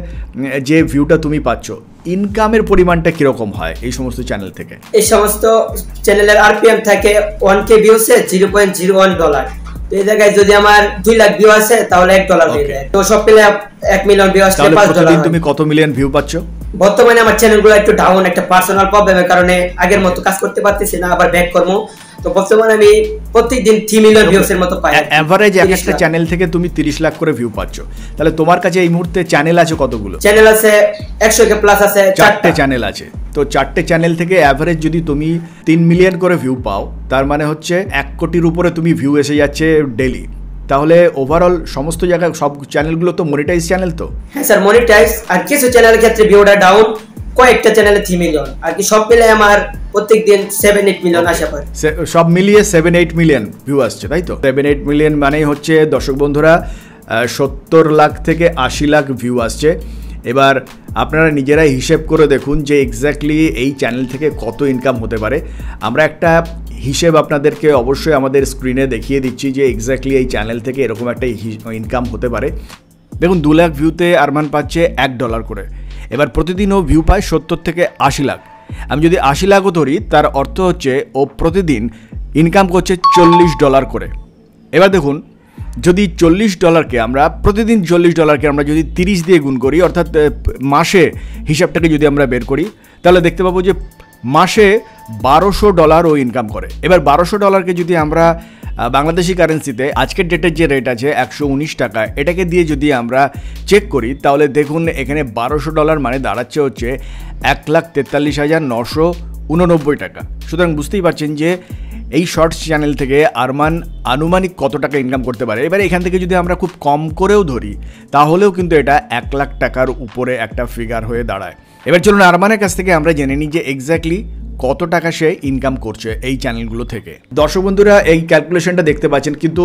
যে ভিউটা তুমি পাচ্ছ, ইনকামের পরিমাণটা কিরকম হয় এই সমস্ত চ্যানেল থেকে? এই সমস্ত চ্যানেলের আরপিএম থাকে 1K ভিউসে $0.01। তো এই জায়গায় যদি আমার 2 লাখ ভিউ আছে তাহলে $1 হয়ে যায়। তো সব মিলে 1 মিলিয়ন ভিউ আসলে $5। তুমি কত মিলিয়ন ভিউ পাচ্ছ? বর্তমানে আমার চ্যানেলগুলো একটু ডাউন, একটা পার্সোনাল প্রবলেমের কারণে আগের মতো কাজ করতে পারতেছি না, আবার ব্যাক করবো। তো বর্তমানে আমি প্রত্যেকদিন 3 মিলিয়ন ভিউস এর মতো পাই। এভারেজ একটা চ্যানেল থেকে তুমি 30 লাখ করে ভিউ পাচ্ছ, তাহলে তোমার কাছে এই মুহূর্তে চ্যানেল আছে কতগুলো? চ্যানেল আছে 100K প্লাস আছে, 4টে চ্যানেল আছে। তো 4টে চ্যানেল থেকে এভারেজ যদি তুমি 3 মিলিয়ন করে ভিউ পাও, তার মানে হচ্ছে 1 কোটির উপরে তুমি ভিউ এসে যাচ্ছে ডেইলি। তাহলে ওভারঅল সমস্ত জায়গায় সব চ্যানেলগুলো তো মনিটাইজ চ্যানেল তো? হ্যাঁ স্যার, মনিটাইজ। আর কিছু চ্যানেলের ক্ষেত্রে ভিউটা ডাউন, কয়েকটা চ্যানেলে 3 মিলিয়ন, আর কি সব মিলে আমার প্রত্যেকদিন 7-8 মিলিয়ন আসা পড়ে। সব মিলিয়ে 7-8 মিলিয়ন ভিউ আসছে, তাই তো? 7-8 মিলিয়ন মানেই হচ্ছে দর্শক বন্ধুরা 70 লাখ থেকে 80 লাখ ভিউ আসছে। এবার আপনারা নিজেরাই হিসেব করে দেখুন যে এক্স্যাক্টলি এই চ্যানেল থেকে কত ইনকাম হতে পারে। আমরা একটা হিসেব আপনাদেরকে অবশ্যই আমাদের স্ক্রিনে দেখিয়ে দিচ্ছি যে এক্স্যাক্টলি এই চ্যানেল থেকে এরকম একটা ইনকাম হতে পারে। দেখুন, 2 লাখ ভিউতে আরমান পাচ্ছে $1 করে। এবার প্রতিদিনও ভিউ পায় 70 থেকে 80 লাখ। আমি যদি 80 লাখও ধরি, তার অর্থ হচ্ছে ও প্রতিদিন ইনকাম করছে $40 করে। এবার দেখুন, যদি $40কে আমরা প্রতিদিন $40কে আমরা যদি 30 দিয়ে গুণ করি, অর্থাৎ মাসে হিসাবটাকে যদি আমরা বের করি, তাহলে দেখতে পাবো যে মাসে $1200 ও ইনকাম করে। এবার $1200কে যদি আমরা বাংলাদেশি কারেন্সিতে আজকের ডেটের যে রেট আছে 119 টাকা, এটাকে দিয়ে যদি আমরা চেক করি, তাহলে দেখুন এখানে $1200 মানে দাঁড়াচ্ছে হচ্ছে 1,43,989 টাকা। সুতরাং বুঝতেই পারছেন যে এই শর্টস চ্যানেল থেকে আরমান আনুমানিক কত টাকা ইনকাম করতে পারে। এবার এখান থেকে যদি আমরা খুব কম করেও ধরি, তাহলেও কিন্তু এটা 1 লাখ টাকার উপরে একটা ফিগার হয়ে দাঁড়ায়। এবার চলুন আরমানের কাছ থেকে আমরা জেনে নিই যে এক্স্যাক্টলি কত টাকা সে ইনকাম করছে এই চ্যানেলগুলো থেকে। দর্শক বন্ধুরা এই ক্যালকুলেশনটা দেখতে পাচ্ছেন, কিন্তু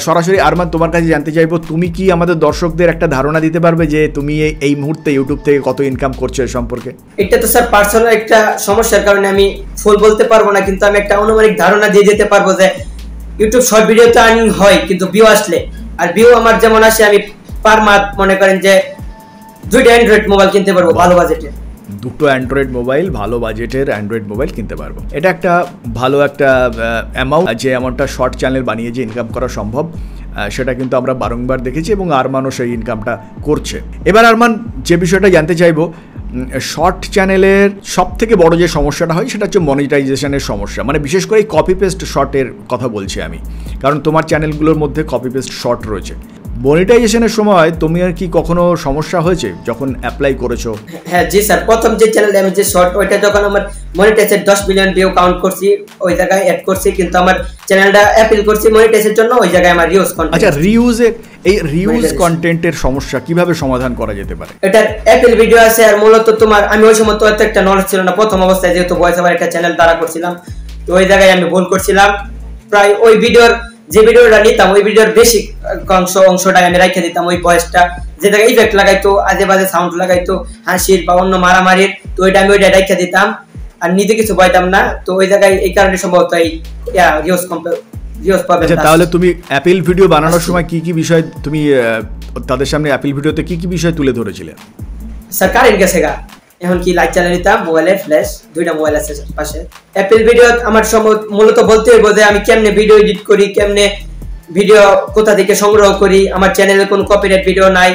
সরাসরি আরমান তোমার কাছে জানতে চাইবো, তুমি কি আমাদের দর্শকদের একটা ধারণা দিতে পারবে যে তুমি এই মুহূর্তে ইউটিউব থেকে কত ইনকাম করছো এ সম্পর্কে? এটা তো স্যার পার্সোনাল একটা সমস্যার কারণে আমি ফুল বলতে পারবো না, কিন্তু আমি একটা আনুমানিক ধারণা দিয়ে যেতে পারবো যে ইউটিউব শর্ট ভিডিওতে আর্নিং হয়, কিন্তু ভিউ আসলে আর ভিউ আমার যেমন আসে আমি পার মান্থ মনে করেন যে 2টা অ্যান্ড্রয়েড মোবাইল কিনতে পারবো ভালো বাজেটে। 2টো অ্যান্ড্রয়েড মোবাইল, ভালো বাজেটের অ্যান্ড্রয়েড মোবাইল কিনতে পারবো। এটা একটা ভালো একটা অ্যামাউন্ট, যে অ্যামাউন্টটা শর্ট চ্যানেল বানিয়ে যে ইনকাম করা সম্ভব সেটা কিন্তু আমরা বারংবার দেখেছি এবং আরমানও সেই ইনকামটা করছে। এবার আরমান যে বিষয়টা জানতে চাইবো, শর্ট চ্যানেলের সব থেকে বড় যে সমস্যাটা হয় সেটা হচ্ছে মনিটাইজেশনের সমস্যা, মানে বিশেষ করে এই কপি পেস্ট শর্টের কথা বলছি আমি, কারণ তোমার চ্যানেলগুলোর মধ্যে কপি পেস্ট শর্ট রয়েছে। মনিটাইজেশনের সময় তুমি আর কি কখনো সমস্যা হয়েছে যখন অ্যাপ্লাই করেছো? হ্যাঁ জি স্যার, প্রথম যে চ্যানেল আমি যে শর্ট ওইটা যখন আমার মনিটাইজের 10 মিলিয়ন ভিউ কাউন্ট করছি ওই জায়গায় অ্যাড করছি, কিন্তু আমার চ্যানেলটা অ্যাপিল করছি মনিটাইজের জন্য, ওই জায়গায় আমার রিউজ কন্টেন্ট। আচ্ছা, এই রিউজ কন্টেন্টের সমস্যা কিভাবে সমাধান করা যেতে পারে? এটার অ্যাপিল ভিডিও আছে, আর মূলত তোমার আমি ওই সময় তো এত একটা নলেজ ছিল না, প্রথম অবস্থায় যেহেতু ভয়েস ওভার একটা চ্যানেল দ্বারা করছিলাম, তো ওই জায়গায় আমি ভুল করছিলাম। প্রায় ওই ভিডিওর যে ভিডিওটা নিতাম ওই ভিডিওর বেশি অংশটা আমি রেখে দিতাম, ওই ভয়েসটা যে জায়গায় ইফেক্ট লাগাইতো, আজে বাজে সাউন্ড লাগাইতো, হাসির বা অন্য মারামারির, তো ওইটা আমি ওইটা রেখে দিতাম আর নিজে কিছু পাইতাম না। তো ওই জায়গায় এই কারণে সম্ভবত এই রিউজ প্রবলেম। আচ্ছা, তাহলে তুমি অ্যাপিল ভিডিও বানানোর সময় কি কি বিষয় তুমি তাদের সামনে অ্যাপিল ভিডিওতে কি কি বিষয় তুলে ধরেছিলে? স্যার কারেন্ট গেছে গা, এখন কি লাইট চালিয়ে নিতাম, মোবাইলে ফ্ল্যাশ, 2টা মোবাইল আছে পাশে। অ্যাপেল ভিডিও আমার মূলত বলতে হইব যে আমি কেমনে ভিডিও এডিট করি, কেমনে ভিডিও কোথা থেকে সংগ্রহ করি, আমার চ্যানেলে কোনো কপিরাইট ভিডিও নাই,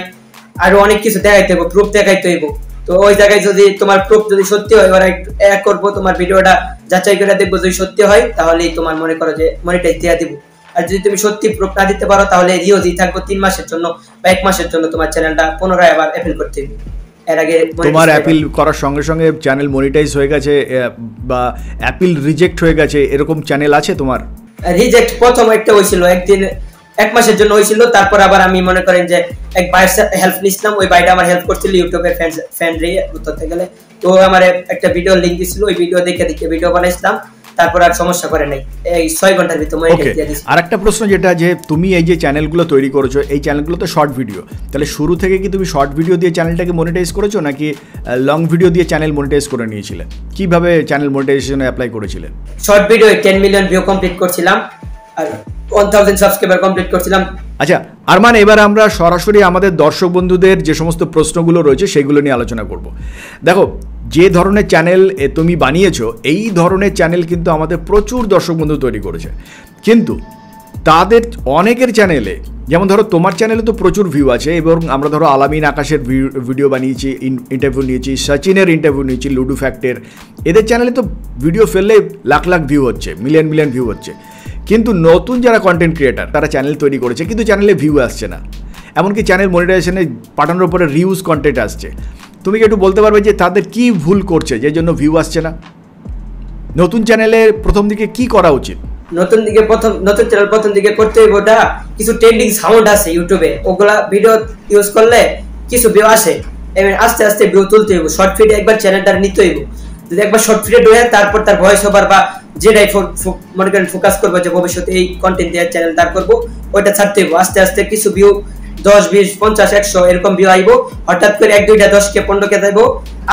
আরো অনেক কিছু দেখাইতে হইব, প্রুফ দেখাইতে হইব। তো ওই জায়গায় যদি তোমার প্রুফ যদি সত্যি হয়, ওরা একটু এক করবো তোমার ভিডিওটা যাচাই করে দেখবো, যদি সত্যি হয় তাহলেই তোমার মনে করো যে মনিটাইজ দিয়ে দিব। আর যদি তুমি সত্যি প্রুফ না দিতে পারো তাহলে রিওজি থাকবো 3 মাসের জন্য বা 1 মাসের জন্য, তোমার চ্যানেলটা পুনরায় আবার অ্যাপিল করতে হবে। এর আগে তোমার অ্যাপিল করার সঙ্গে সঙ্গে চ্যানেল মনিটাইজ হয়ে গেছে বা অ্যাপিল রিজেক্ট হয়ে গেছে এরকম চ্যানেল আছে তোমার? রিজেক্ট প্রথম একটা হয়েছিল, একদিন 1 মাসের জন্য হয়েছিল, তারপর আবার আমি মনে করেন যে এক ভাইয়ের হেল্প নিছিলাম, ওই ভাইটা আমার হেল্প করছিল ইউটিউবের ফ্যান রে ধরতে গেলে, তো আমার একটা ভিডিও লিংক দিছিল, ওই ভিডিও দেখে ভিডিও বানাইছিলাম, তারপর আর সমস্যা করে নাই, এই 6 ঘন্টার ভিতর মনিটাইজ দিয়ে দিছি। আর একটা প্রশ্ন, যেটা যে তুমি এই যে চ্যানেলগুলো তৈরি করেছো, এই চ্যানেলগুলো তো শর্ট ভিডিও, তাহলে শুরু থেকে কি তুমি শর্ট ভিডিও দিয়ে চ্যানেলটাকে মনিটাইজ করেছো নাকি লং ভিডিও দিয়ে চ্যানেল মনিটাইজ করে নিয়েছিলে? কিভাবে চ্যানেল মনিটাইজেশনে অ্যাপ্লাই করেছিলে? Short video 10 million view complete করছিলাম আর 1000 সাবস্ক্রাইবার কমপ্লিট করছিলাম। আচ্ছা আরমান, এবার আমরা সরাসরি আমাদের দর্শক বন্ধুদের যে সমস্ত প্রশ্নগুলো রয়েছে সেগুলো নিয়ে আলোচনা করব। দেখো, যে ধরনের চ্যানেল তুমি বানিয়েছো, এই ধরনের চ্যানেল কিন্তু আমাদের প্রচুর দর্শক বন্ধু তৈরি করেছে, কিন্তু তাদের অনেকের চ্যানেলে, যেমন ধরো তোমার চ্যানেলে তো প্রচুর ভিউ আছে, এবং আমরা ধরো আলামিন আকাশের ভিডিও বানিয়েছি, ইন্টারভিউ নিয়েছি, সচিনের ইন্টারভিউ নিয়েছি, লুডু ফ্যাক্টের, এদের চ্যানেলে তো ভিডিও ফেললে লাখ লাখ ভিউ হচ্ছে, মিলিয়ন মিলিয়ন ভিউ হচ্ছে, কিন্তু নতুন যারা কন্টেন্ট ক্রিয়েটার তারা চ্যানেল তৈরি করেছে কিন্তু চ্যানেলে ভিউ আসছে না, এমনকি চ্যানেল মনিটাইজেশনে পাঠানোর উপরে রিউজ কন্টেন্ট আসছে। তুমি কি একটু বলতে পারবে যে তাদের কি ভুল করছে যে জন্য ভিউ আসছে না? নতুন চ্যানেলে প্রথম দিকে কি করা উচিত? নতুন চ্যানেল প্রথম দিকে করতে হইব, ওটা কিছু ট্রেন্ডিং সাউন্ড আছে ইউটিউবে, ওগুলা ভিডিও ইউজ করলে কিছু ভিউ আসে, এবং আস্তে আস্তে ভিউ তুলতে হইব। শর্ট ফিডে একবার চ্যানেলটা নিতে হইব, যদি একবার শর্ট ফিডে ঢুকে তারপর তার ভয়েস ওভার বা যেটাই মনে করেন ফোকাস করবো যে ভবিষ্যতে এই কন্টেন্ট দিয়ে চ্যানেল দাঁড় করবো, ওইটা ছাড়তে হইব। আস্তে আস্তে কিছু ভিউ 10, 20, 50, 100 এরকম ভিউ আইব, হঠাৎ করে 1-2টা 10কে 15কে যাইব,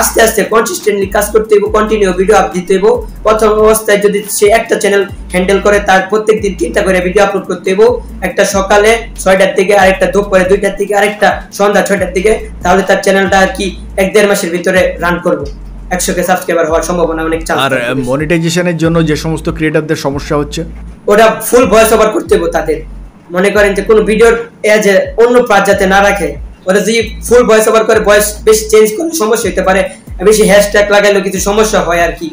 আস্তে আস্তে কনসিস্টেন্টলি কাজ করতে হইব, কন্টিনিউ ভিডিও আপ দিতে হইব। প্রথম অবস্থায় যদি সে একটা চ্যানেল হ্যান্ডেল করে, তার প্রত্যেক দিন 3টা করে ভিডিও আপলোড করতে হইব, একটা সকালে 6টার দিকে, আরেকটা দুপুরে 2টার দিকে, আরেকটা সন্ধ্যা 6টার দিকে, তাহলে তার চ্যানেলটা আর কি 1-1.5 মাসের ভিতরে রান করবে, 100কে সাবস্ক্রাইবার হওয়ার সম্ভাবনা অনেক চান্স। আর মনিটাইজেশনের জন্য যে সমস্ত ক্রিয়েটরদের সমস্যা হচ্ছে, ওটা ফুল ভয়েস ওভার করতে হইব তাদের, মনে করেন যে কোনো ভিডিওর এজ অন্য পার্ট যাতে না রাখে, ওরা যদি ফুল ভয়েস ওভার করে, ভয়েস বেশি চেঞ্জ করলে সমস্যা হতে পারে, বেশি হ্যাশট্যাগ লাগাইলেও কিছু সমস্যা হয় আর কি।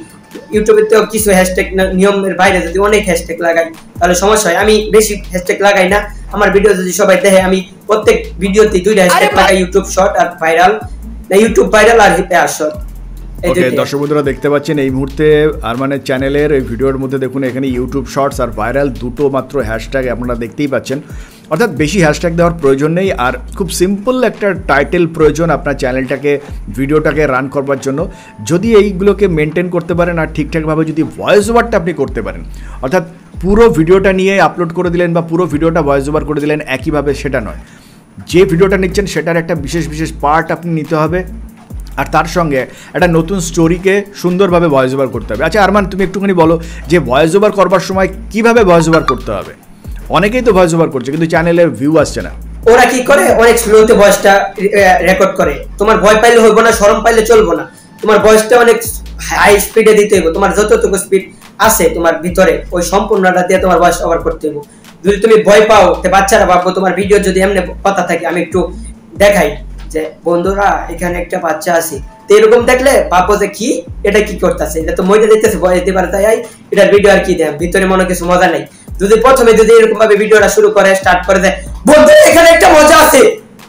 ইউটিউবে তো কিছু হ্যাশট্যাগ নিয়মের বাইরে যদি অনেক হ্যাশট্যাগ লাগাই তাহলে সমস্যা হয়। আমি বেশি হ্যাশট্যাগ লাগাই না, আমার ভিডিও যদি সবাই দেখে, আমি প্রত্যেক ভিডিওতে 2টা হ্যাশট্যাগ লাগাই, ইউটিউব শর্ট আর ভাইরাল, না ইউটিউব ভাইরাল আর শর্ট। ওকে, দর্শক বন্ধুরা দেখতে পাচ্ছেন এই মুহূর্তে আরমানের চ্যানেলের এই ভিডিওর মধ্যে দেখুন এখানে ইউটিউব শর্টস আর ভাইরাল দুটো মাত্র হ্যাশট্যাগ আপনারা দেখতেই পাচ্ছেন, অর্থাৎ বেশি হ্যাশট্যাগ দেওয়ার প্রয়োজন নেই, আর খুব সিম্পল একটা টাইটেল প্রয়োজন আপনার চ্যানেলটাকে, ভিডিওটাকে রান করবার জন্য। যদি এইগুলোকে মেনটেন করতে পারেন আর ঠিকঠাকভাবে যদি ভয়েস ওভারটা আপনি করতে পারেন, অর্থাৎ পুরো ভিডিওটা নিয়ে আপলোড করে দিলেন বা পুরো ভিডিওটা ভয়েস ওভার করে দিলেন একইভাবে, সেটা নয়। যে ভিডিওটা নিচ্ছেন সেটার একটা বিশেষ বিশেষ পার্ট আপনি নিতে হবে, আর তার সঙ্গে একটা নতুন স্টোরিকে সুন্দরভাবে ভয়েস ওভার করতে হবে। আচ্ছা আরমান, তুমি একটুখানি বলো যে ভয়েস ওভার করবার সময় কিভাবে ভয়েস ওভার করতে হবে? অনেকেই তো ভয়েস ওভার করছে কিন্তু চ্যানেলের ভিউ আসছে না। ওরা কি করে, অনেক স্লোতে ভয়েসটা রেকর্ড করে। তোমার ভয় পাইলে হইব না, শরম পাইলে চলবো না, তোমার ভয়েসটা অনেক হাই স্পিডে দিতে হইব। তোমার যতটুকু স্পিড আছে তোমার ভিতরে ওই সম্পূর্ণটা দিয়ে তোমার ভয়েস ওভার করতে হইব। যদি তুমি ভয় পাও তো বাচ্চারা ভাববো তোমার ভিডিও যদি এমনি কথা থাকে, আমি একটু দেখাই যে বন্ধুরা এখানে একটা বাচ্চা আছে, তো এরকম দেখলে ভাববো যে কি এটা কি করতেছে, এটা তো মজা দিতেছে, ভয় দিতে পারে, তাই এটার ভিডিও আর কি দেয়, ভিতরে মনে কিছু মজা নাই। যদি প্রথমে যদি এরকম ভাবে ভিডিওটা শুরু করে, স্টার্ট করে দেয় বন্ধু এখানে একটা মজা আছে,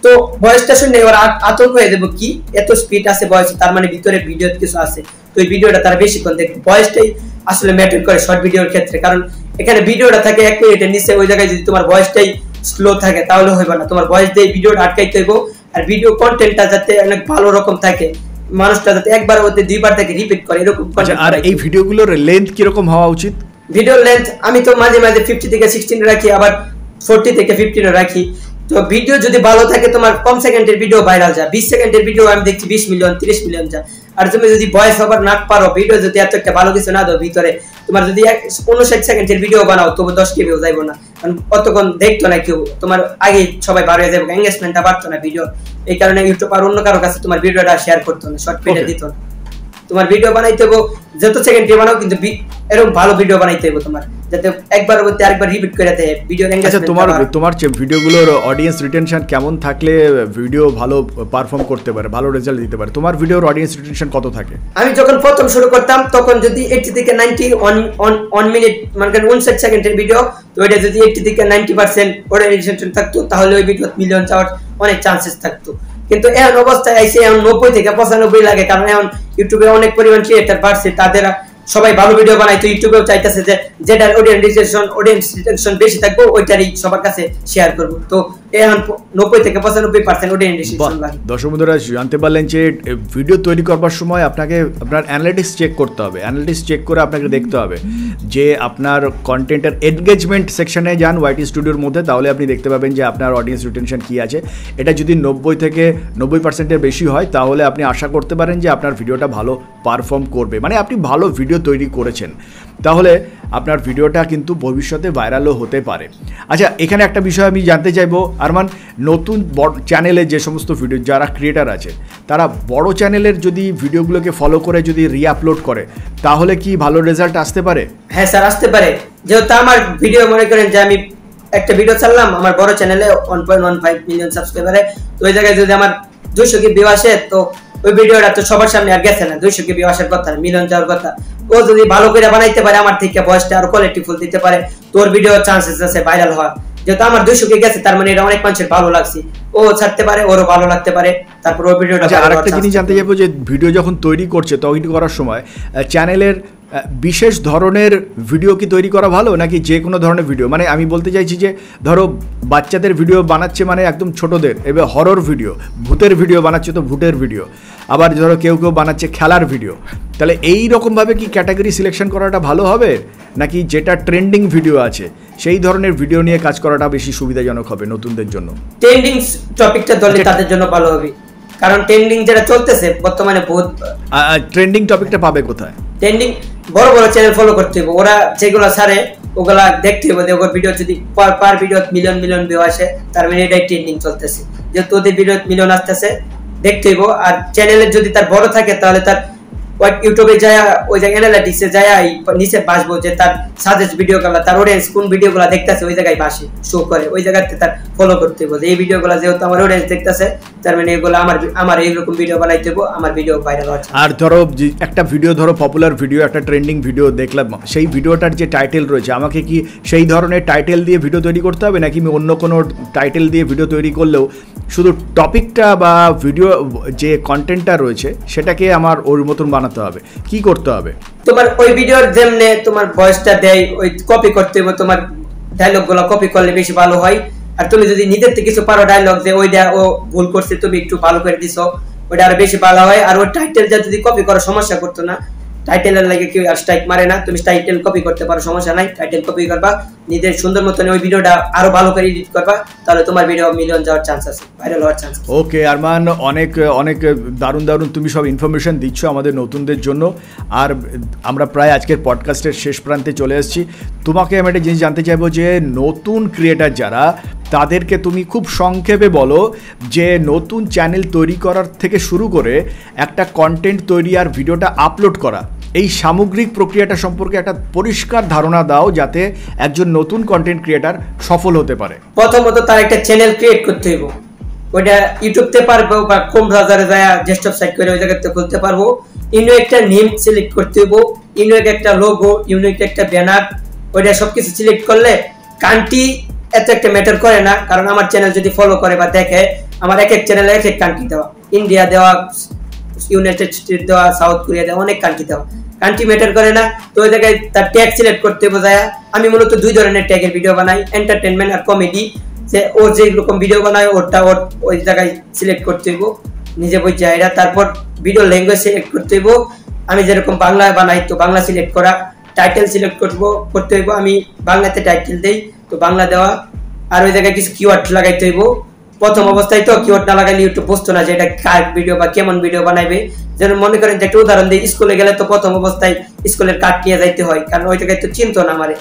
তো ভয়েসটা শুনে এবার আতঙ্ক হয়ে যাবো, কি এত স্পিড আছে ভয়েস, তার মানে ভিতরে ভিডিও কিছু আছে। তো এই ভিডিওটা তারা বেশিক্ষণ দেখবে। ভয়েসটাই আসলে ম্যাটার করে শর্ট ভিডিওর ক্ষেত্রে, কারণ এখানে ভিডিওটা থাকে 1 মিনিটের নিচে, ওই জায়গায় যদি তোমার ভয়েসটাই স্লো থাকে তাহলে হইবে না। তোমার ভয়েস দিয়ে ভিডিওটা আটকাইতে হইব, আর ভিডিও কন্টেন্টটা যাতে অনেক ভালো রকম থাকে, মানুষটা যাতে একবার ওতে দুইবার থেকে রিপিট করে এরকম। আর এই ভিডিওগুলোর লেন্থ কিরকম হওয়া উচিত? ভিডিও লেন্থ আমি তো মাঝে মাঝে 50 থেকে 16 রাখি, আবার 40 থেকে 15 রাখি। তো ভিডিও যদি ভালো থাকে তোমার কম সেকেন্ডের ভিডিও ভাইরাল যায়, 20 সেকেন্ডের ভিডিও আমি দেখছি 20 মিলিয়ন 30 মিলিয়ন যায়। আর তুমি যদি ভয়েস ওভার না পারো, ভিডিও যদি এত একটা ভালো কিছু না দাও ভিতরে, তোমার যদি 59 সেকেন্ডের ভিডিও বানাও তবু 10 কে ভিউ যাইবো না, কারণ অতক্ষণ দেখতো না কেউ, তোমার আগে সবাই বার হয়ে যাবে, এঙ্গেজমেন্টটা বাড়তো না ভিডিও। এই কারণে ইউটিউব আর অন্য কারো কাছে তোমার ভিডিওটা শেয়ার করতো না, শর্ট ভিডিও দিত না। তোমার ভিডিও বানাইতে হবে যত সেকেন্ডে বানাও, কিন্তু এরকম ভালো ভিডিও বানাইতে হবে তোমার, যাতে একবার বলতে আরেকবার রিপিট করে দেয় ভিডিও এঙ্গেজমেন্ট। আচ্ছা, তোমার ভিডিওগুলোর অডিয়েন্স রিটেনশন কেমন থাকলে ভিডিও ভালো পারফর্ম করতে পারে, ভালো রেজাল্ট দিতে পারে? তোমার ভিডিওর অডিয়েন্স রিটেনশন কত থাকে? আমি যখন প্রথম শুরু করতাম তখন যদি 80 থেকে 90 1 মিনিট মানে 59 সেকেন্ডের ভিডিও, তো এটা যদি 80 থেকে 90% অডিয়েন্স রিটেনশন থাকতো তাহলে ওই ভিডিও মিলিয়ন যাওয়ার অনেক চান্সেস থাকতো। কিন্তু এখন অবস্থায় আইসে এখন 90 থেকে 95 লাগে, কারণ এখন ইউটিউবে অনেক পরিমাণ ক্রিয়েটর বাড়ছে, তাদের সবাই ভালো ভিডিও বানায়, তো ইউটিউবেও চাইতেছে যে যেটার অডিয়েন্স রিটেনশন বেশি থাকবে ওইটারই সবার কাছে শেয়ার করব। তো এখন 90 থেকে 95% অডিয়েন্স রিটেনশন লাগে। দর্শক বন্ধুরা জানতে পারলেন যে ভিডিও তৈরি করবার সময় আপনাকে আপনার অ্যানালিটিক্স চেক করতে হবে। অ্যানালিটিক্স চেক করে আপনাকে দেখতে হবে যে আপনার কন্টেন্টের এনগেজমেন্ট সেকশনে যান ওয়াইটি স্টুডিওর মধ্যে, তাহলে আপনি দেখতে পাবেন যে আপনার অডিয়েন্স রিটেনশন কী আছে। এটা যদি 90 থেকে 90%-এর বেশি হয় তাহলে আপনি আশা করতে পারেন যে আপনার ভিডিওটা ভালো পারফর্ম করবে, মানে আপনি ভালো ভিডিও তৈরি করেছেন, তাহলে আপনার ভিডিওটা কিন্তু ভবিষ্যতে ভাইরালও হতে পারে। আচ্ছা, এখানে একটা বিষয় আমি জানতে চাইবো আরমান, নতুন বড় চ্যানেলে যে সমস্ত ভিডিও যারা ক্রিয়েটার আছে তারা বড় চ্যানেলের যদি ভিডিওগুলোকে ফলো করে যদি রিআপলোড করে তাহলে কি ভালো রেজাল্ট আসতে পারে? হ্যাঁ স্যার, আসতে পারে। যেহেতু আমার ভিডিও মনে করেন যে আমি একটা ভিডিও ছাড়লাম আমার বড় চ্যানেলে 1.15 মিলিয়ন সাবস্ক্রাইবারে, তো ওই জায়গায় যদি আমার 200 কে ভিউ আসে, তো ওই ভিডিওটা তো সবার সামনে আর গেছে না, 200 কে ভিউ আসার কথা, মিলিয়ন যাওয়ার কথা। ও যদি ভালো করে বানাইতে পারে, আমার থেকে ভয়েসটা আরো কোয়ালিটিফুল দিতে পারে, তোর ভিডিও চান্সেস আছে ভাইরাল হওয়ার। যেহেতু আমার 200 কে গেছে, তার মানে এটা অনেক মানুষের ভালো লাগছে, ও ছাড়তে পারে, ওরও ভালো লাগতে পারে, তারপর ওই ভিডিওটা। আরেকটা জিনিস জানতে চাইবো যে ভিডিও যখন তৈরি করছে তৈরি করার সময় চ্যানেলের বিশেষ ধরনের ভিডিও কি তৈরি করা ভালো, নাকি যে কোনো ধরনের ভিডিও? মানে আমি বলতে চাইছি যে ধরো বাচ্চাদের ভিডিও বানাচ্ছে মানে একদম ছোটোদের, এবার হরর ভিডিও, ভূতের ভিডিও বানাচ্ছে তো ভূতের ভিডিও, আবার ধরো কেউ বানাচ্ছে খেলার ভিডিও, তাহলে এই রকমভাবে কি ক্যাটাগরি সিলেকশন করাটা ভালো হবে, নাকি যেটা ট্রেন্ডিং ভিডিও আছে সেই ধরনের ভিডিও নিয়ে কাজ করাটা বেশি সুবিধাজনক হবে নতুনদের জন্য? ট্রেন্ডিং টপিকটা ধরলে তাদের জন্য ভালো হবে, কারণ ট্রেন্ডিং যেটা চলতেছে বর্তমানে বহুত। ট্রেন্ডিং টপিকটা পাবে কোথায়? ট্রেন্ডিং বড় বড় চ্যানেল ফলো করতে হবে, ওরা যেগুলো ছাড়ে ওগুলা দেখতে হবে, ওর ভিডিও যদি পার ভিডিও মিলিয়ন ভিউ আসে তার মানে এটাই ট্রেন্ডিং চলতেছে, যেহেতু ওদের ভিডিও মিলিয়ন আসতেছে দেখতে হইব। আর চ্যানেলের যদি তার বড় থাকে তাহলে তার ইউটিউবে যায় ওই জায়গায় অ্যানালিটিক্সে যায় নিচে বাসবো যে তার সাজেস্ট ভিডিওগুলো, তার অডিয়েন্স কোন ভিডিওগুলো দেখতেছে ওই জায়গায় বাসে শো করে, ওই জায়গাতে তার ফলো করতে হবে যে এই ভিডিওগুলো যেহেতু আমার অডিয়েন্স দেখতেছে তার মানে এগুলো আমার এইরকম ভিডিও বানাইতে হবে, আমার ভিডিও ভাইরাল হচ্ছে। আর ধরো একটা ভিডিও, ধরো পপুলার ভিডিও, একটা ট্রেন্ডিং ভিডিও দেখলাম, সেই ভিডিওটার যে টাইটেল রয়েছে আমাকে কি সেই ধরনের টাইটেল দিয়ে ভিডিও তৈরি করতে হবে, নাকি আমি অন্য কোনো টাইটেল দিয়ে ভিডিও তৈরি করলেও শুধু টপিকটা বা ভিডিও যে কন্টেন্টটা রয়েছে সেটাকে আমার ওর মতন বানাতে হবে? কি করতে হবে? তোমার ওই ভিডিওর যেমনে তোমার ভয়েসটা দেয় ওই কপি করতে হবে, তোমার ডায়লগগুলো কপি করলে বেশি ভালো হয়। আর তুমি যদি নিজের থেকে কিছু পারো ডায়লগ যে ওইটা ও ভুল করছে তুমি একটু ভালো করে দিছো, ওইটা আরো বেশি ভালো হয়। আর ওই টাইটেলটা যদি কপি করার সমস্যা করতো না, টাইটেলের লাগে কেউ আর স্ট্রাইক মারে না, তুমি টাইটেল কপি করতে পারো, সমস্যা নাই, টাইটেল কপি করবা, নিজের সুন্দর মতন ওই ভিডিওটা আরো ভালো করে এডিট করবা, তাহলে তোমার ভিডিও মিলিয়ন যাওয়ার চান্স আছে, ভাইরাল হওয়ার চান্স আছে। ওকে আরমান, অনেক অনেক দারুণ দারুণ তুমি সব ইনফরমেশন দিচ্ছ আমাদের নতুনদের জন্য। আর আমরা প্রায় আজকের পডকাস্টের শেষ প্রান্তে চলে এসেছি। তোমাকে আমি একটা জিনিস জানতে চাইবো যে নতুন ক্রিয়েটার যারা, তাদেরকে তুমি খুব সংক্ষেপে বলো যে নতুন চ্যানেল তৈরি করার থেকে শুরু করে একটা কন্টেন্ট তৈরি আর ভিডিওটা আপলোড করা, এই সামগ্রিক প্রক্রিয়াটা সম্পর্কে একটা পরিষ্কার ধারণা দাও যাতে একজন নতুন কন্টেন্ট ক্রিয়েটার সফল হতে পারে। প্রথমত তার একটা চ্যানেল ক্রিয়েট করতে হইব, ওইটা ইউটিউবতে পারবো বা ক্রোম ব্রাউজারে যায় ডেস্কটপ সাইট করে ওই জায়গাতে খুলতে পারবো। ইউনিক একটা নেম সিলেক্ট করতে হইব, ইউনিক একটা লোগো, ইউনিক একটা ব্যানার, ওইটা সবকিছু সিলেক্ট করলে কান্ট্রি এত একটা ম্যাটার করে না, কারণ আমার চ্যানেল যদি ফলো করে বা দেখে, আমার এক এক চ্যানেলে এক এক কান্ট্রি দেওয়া, ইন্ডিয়া দেওয়া, ইউনাইটেড স্টেট দেওয়া, সাউথ কোরিয়া দেওয়া, অনেক কান্ট্রি দেওয়া, কান্ট্রি ম্যাটার করে না। তো ওই জায়গায় তার ট্যাগ সিলেক্ট করতে বোঝায়। আমি মূলত দুই ধরনের ট্যাগের ভিডিও বানাই, এন্টারটেনমেন্ট আর কমেডি, যে ও যে রকম ভিডিও বানায় ওটা ওই জায়গায় সিলেক্ট করতে হইব, নিজে বুঝে এরা। তারপর ভিডিও ল্যাঙ্গুয়েজ সিলেক্ট করতে হইব, আমি যেরকম বাংলায় বানাই তো বাংলা সিলেক্ট করা, টাইটেল সিলেক্ট করতে হইব, আমি বাংলাতে টাইটেল দেই তো বাংলা দেওয়া, আর ওই জায়গায় কিছু কিওয়ার্ড লাগাইতে হইব। প্রথম অবস্থায় তো কিওয়ার্ড না লাগাইলে ইউটিউব বুঝতো না যে এটা কার ভিডিও বা কেমন ভিডিও বানাইবে। যেন মনে করেন যে একটা উদাহরণ দিই, স্কুলে গেলে তো প্রথম অবস্থায় স্কুলের কার্ড নিয়ে যাইতে হয়, কারণ ওই জায়গায় তো চিনতো না আমারে,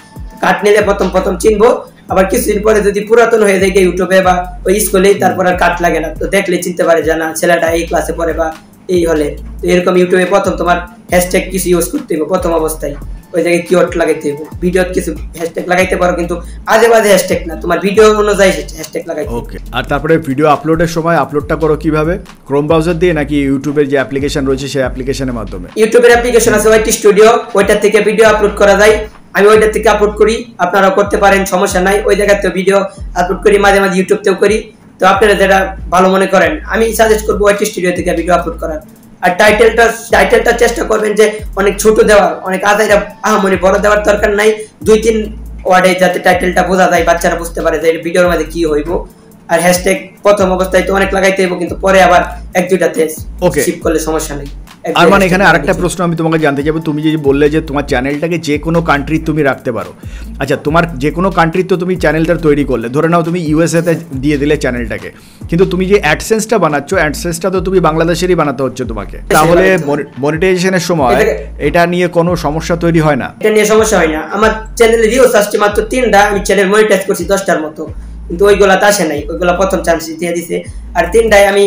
কার্ড নিলে প্রথম চিনবো, আবার কিছুদিন পরে যদি পুরাতন হয়ে যায় ইউটিউবে বা ওই স্কুলেই, তারপর আর কার্ড লাগে না, তো দেখলে চিনতে পারে যে না ছেলেটা এই ক্লাসে পড়ে বা এই হলে। তো এরকম ইউটিউবে প্রথম তোমার হ্যাশট্যাগ কিছু ইউজ করতে হবে প্রথম অবস্থায়, ওই জায়গায় কিওয়ার্ড লাগাইতে হবে, ভিডিও কিছু হ্যাশট্যাগ লাগাইতে পারো, কিন্তু আজে বাজে হ্যাশট্যাগ না, তোমার ভিডিও অনুযায়ী হ্যাশট্যাগ লাগাইতে। ওকে, আর তারপরে ভিডিও আপলোডের সময় আপলোডটা করো কিভাবে? ক্রোম ব্রাউজার দিয়ে নাকি ইউটিউবের যে অ্যাপ্লিকেশন রয়েছে সেই অ্যাপ্লিকেশনের মাধ্যমে? ইউটিউবের অ্যাপ্লিকেশন আছে ওয়াইটি স্টুডিও, ওইটা থেকে ভিডিও আপলোড করা যায়, আমি ওইটা থেকে আপলোড করি, আপনারাও করতে পারেন, সমস্যা নাই। ওই জায়গাতে ভিডিও আপলোড করি, মাঝে মাঝে ইউটিউবতেও করি, তো আপনারা যেটা ভালো মনে করেন। আমি সাজেস্ট করবো ওয়াইটি স্টুডিও থেকে ভিডিও আপলোড করার। আর টাইটেলটা চেষ্টা করবেন যে অনেক ছোট দেওয়ার, অনেক আদায়টা আহামরি বড় দেওয়ার দরকার নাই, 2-3 ওয়ার্ডে যাতে টাইটেলটা বোঝা যায়, বাচ্চারা বুঝতে পারে যে ভিডিওর মধ্যে কি হইব। আর হ্যাশট্যাগ প্রথম অবস্থায় তো অনেক লাগাইতে হইব, কিন্তু পরে আবার 1-2টাতে শিফট করলে সমস্যা নেই। আর মানে এখানে আরেকটা প্রশ্ন আমি তোমাকে জানতে চাইবো, তুমি যে বললে যে তোমার চ্যানেলটাকে যে কোনো কান্ট্রি তুমি রাখতে পারো, আচ্ছা তোমার যে কোনো কান্ট্রির তো তুমি চ্যানেলটা তৈরি করলে, ধরে নাও তুমি ইউএসএতে দিয়ে দিলে চ্যানেলটাকে, কিন্তু তুমি যে অ্যাডসেন্সটা বানাচ্ছ, অ্যাডসেন্সটা তো তুমি বাংলাদেশেরই বানাতে হচ্ছে তোমাকে, তাহলে মনিটাইজেশনের সময় এটা নিয়ে কোনো সমস্যা তৈরি হয় না? এটা নিয়ে সমস্যা হয় না, আমার চ্যানেলে ভিউজ আসছে মাত্র 3টা, আমি চ্যানেল মনিটাইজ করছি 10টার মতো, কিন্তু ওইগুলাতে আসে নাই, ওইগুলা প্রথম চান্স দিয়ে দিছে। আর 3টায় আমি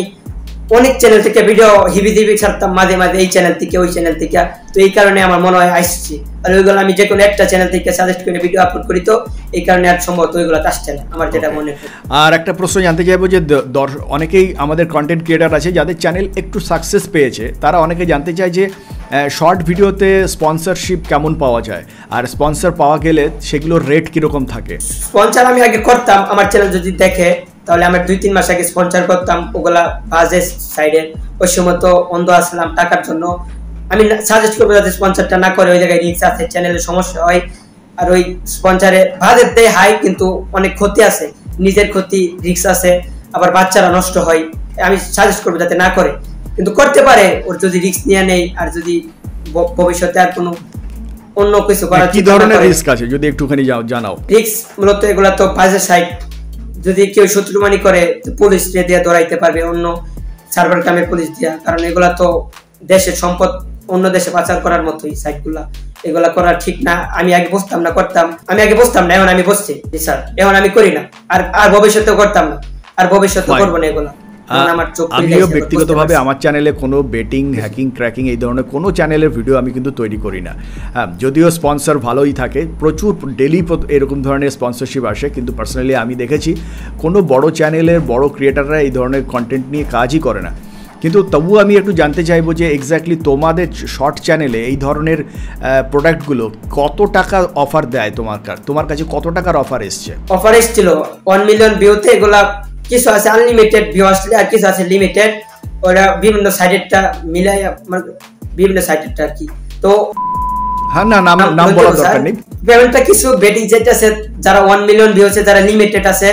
অনেক চ্যানেল থেকে ভিডিও হিবি ছাড়তাম মাঝে মাঝে, এই চ্যানেল থেকে ওই চ্যানেল থেকে, তো এই কারণে আমার মনে হয় আসছি। আর ওইগুলো আমি যে কোনো একটা চ্যানেল থেকে সাজেস্ট করে ভিডিও আপলোড করি, তো এই কারণে আর সম্ভবত ওইগুলো আসছে না, আমার যেটা মনে হয়। আর একটা প্রশ্ন জানতে চাইবো যে অনেকেই আমাদের কন্টেন্ট ক্রিয়েটার আছে যাদের চ্যানেল একটু সাকসেস পেয়েছে, তারা অনেকে জানতে চায় যে শর্ট ভিডিওতে স্পন্সরশিপ কেমন পাওয়া যায়, আর স্পন্সর পাওয়া গেলে সেগুলোর রেট কিরকম থাকে? স্পন্সর আমি আগে করতাম, আমার চ্যানেল যদি দেখে তাহলে আমার 2-3 মাস আগে স্পন্সর করতাম, ওগুলা বাজে সাইডে, ওই সময় তো অন্ধ আসলাম টাকার জন্য। আমি সাজেস্ট করবো যাতে স্পন্সরটা না করে, ওই জায়গায় রিস্ক আছে, চ্যানেলের সমস্যা হয়। আর ওই স্পন্সরে বাজেট দেয় হাই, কিন্তু অনেক ক্ষতি আছে, নিজের ক্ষতি, রিস্ক আছে, আবার বাচ্চারা নষ্ট হয়। আমি সাজেস্ট করবো যাতে না করে, কিন্তু করতে পারে ওর যদি রিস্ক নিয়ে নেই, আর যদি ভবিষ্যতে আর কোনো অন্য কিছু করার। কি ধরনের রিস্ক আছে যদি একটুখানি জানাও? রিস্ক মূলত এগুলা তো বাজে সাইড, যদি কেউ শত্রুমানি করে পুলিশ দিয়ে ধরাইতে পারবে, অন্য সার্ভার কামের পুলিশ দিয়া, কারণ এগুলা তো দেশের সম্পদ অন্য দেশে পাচার করার মতোই সাইটগুলা, এগুলা করা ঠিক না। আমি আগে বুঝতাম না, করতাম, আমি আগে বুঝতাম না, এখন আমি বুঝছি স্যার, এখন আমি করি না, আর ভবিষ্যতেও করতাম না, আর ভবিষ্যতে করবো না এগুলা। আমিও ব্যক্তিগতভাবে আমার চ্যানেলে কোনো বেটিং, হ্যাকিং, ক্র্যাকিং এই ধরনের কোনো চ্যানেলের ভিডিও আমি কিন্তু তৈরি করি না। হ্যাঁ, যদিও স্পন্সর ভালোই থাকে, প্রচুর ডেলি এরকম ধরনের স্পন্সরশিপ আসে, কিন্তু পার্সোনালি আমি দেখেছি কোনো বড় চ্যানেলের বড় ক্রিয়েটাররা এই ধরনের কন্টেন্ট নিয়ে কাজই করে না। কিন্তু তবুও আমি একটু জানতে চাইবো যে এক্স্যাক্টলি তোমাদের শর্ট চ্যানেলে এই ধরনের প্রোডাক্টগুলো কত টাকা অফার দেয়? তোমার কাছে কত টাকার অফার এসছে? অফার এসেছিল 1 মিলিয়ন ভিউতে, এগুলা কিছু আছে আনলিমিটেড ভিউ আসলে, আর কিছু আছে লিমিটেড, ওরা বিভিন্ন সাইটেরটা মিলাই, বিভিন্ন সাইটেরটা আর কি। তো হ্যাঁ, না নাম বলার দরকার নেই। পেমেন্টটা কিছু বেটিং সাইট আছে যারা 1 মিলিয়ন ভিউ আছে, যারা লিমিটেড আছে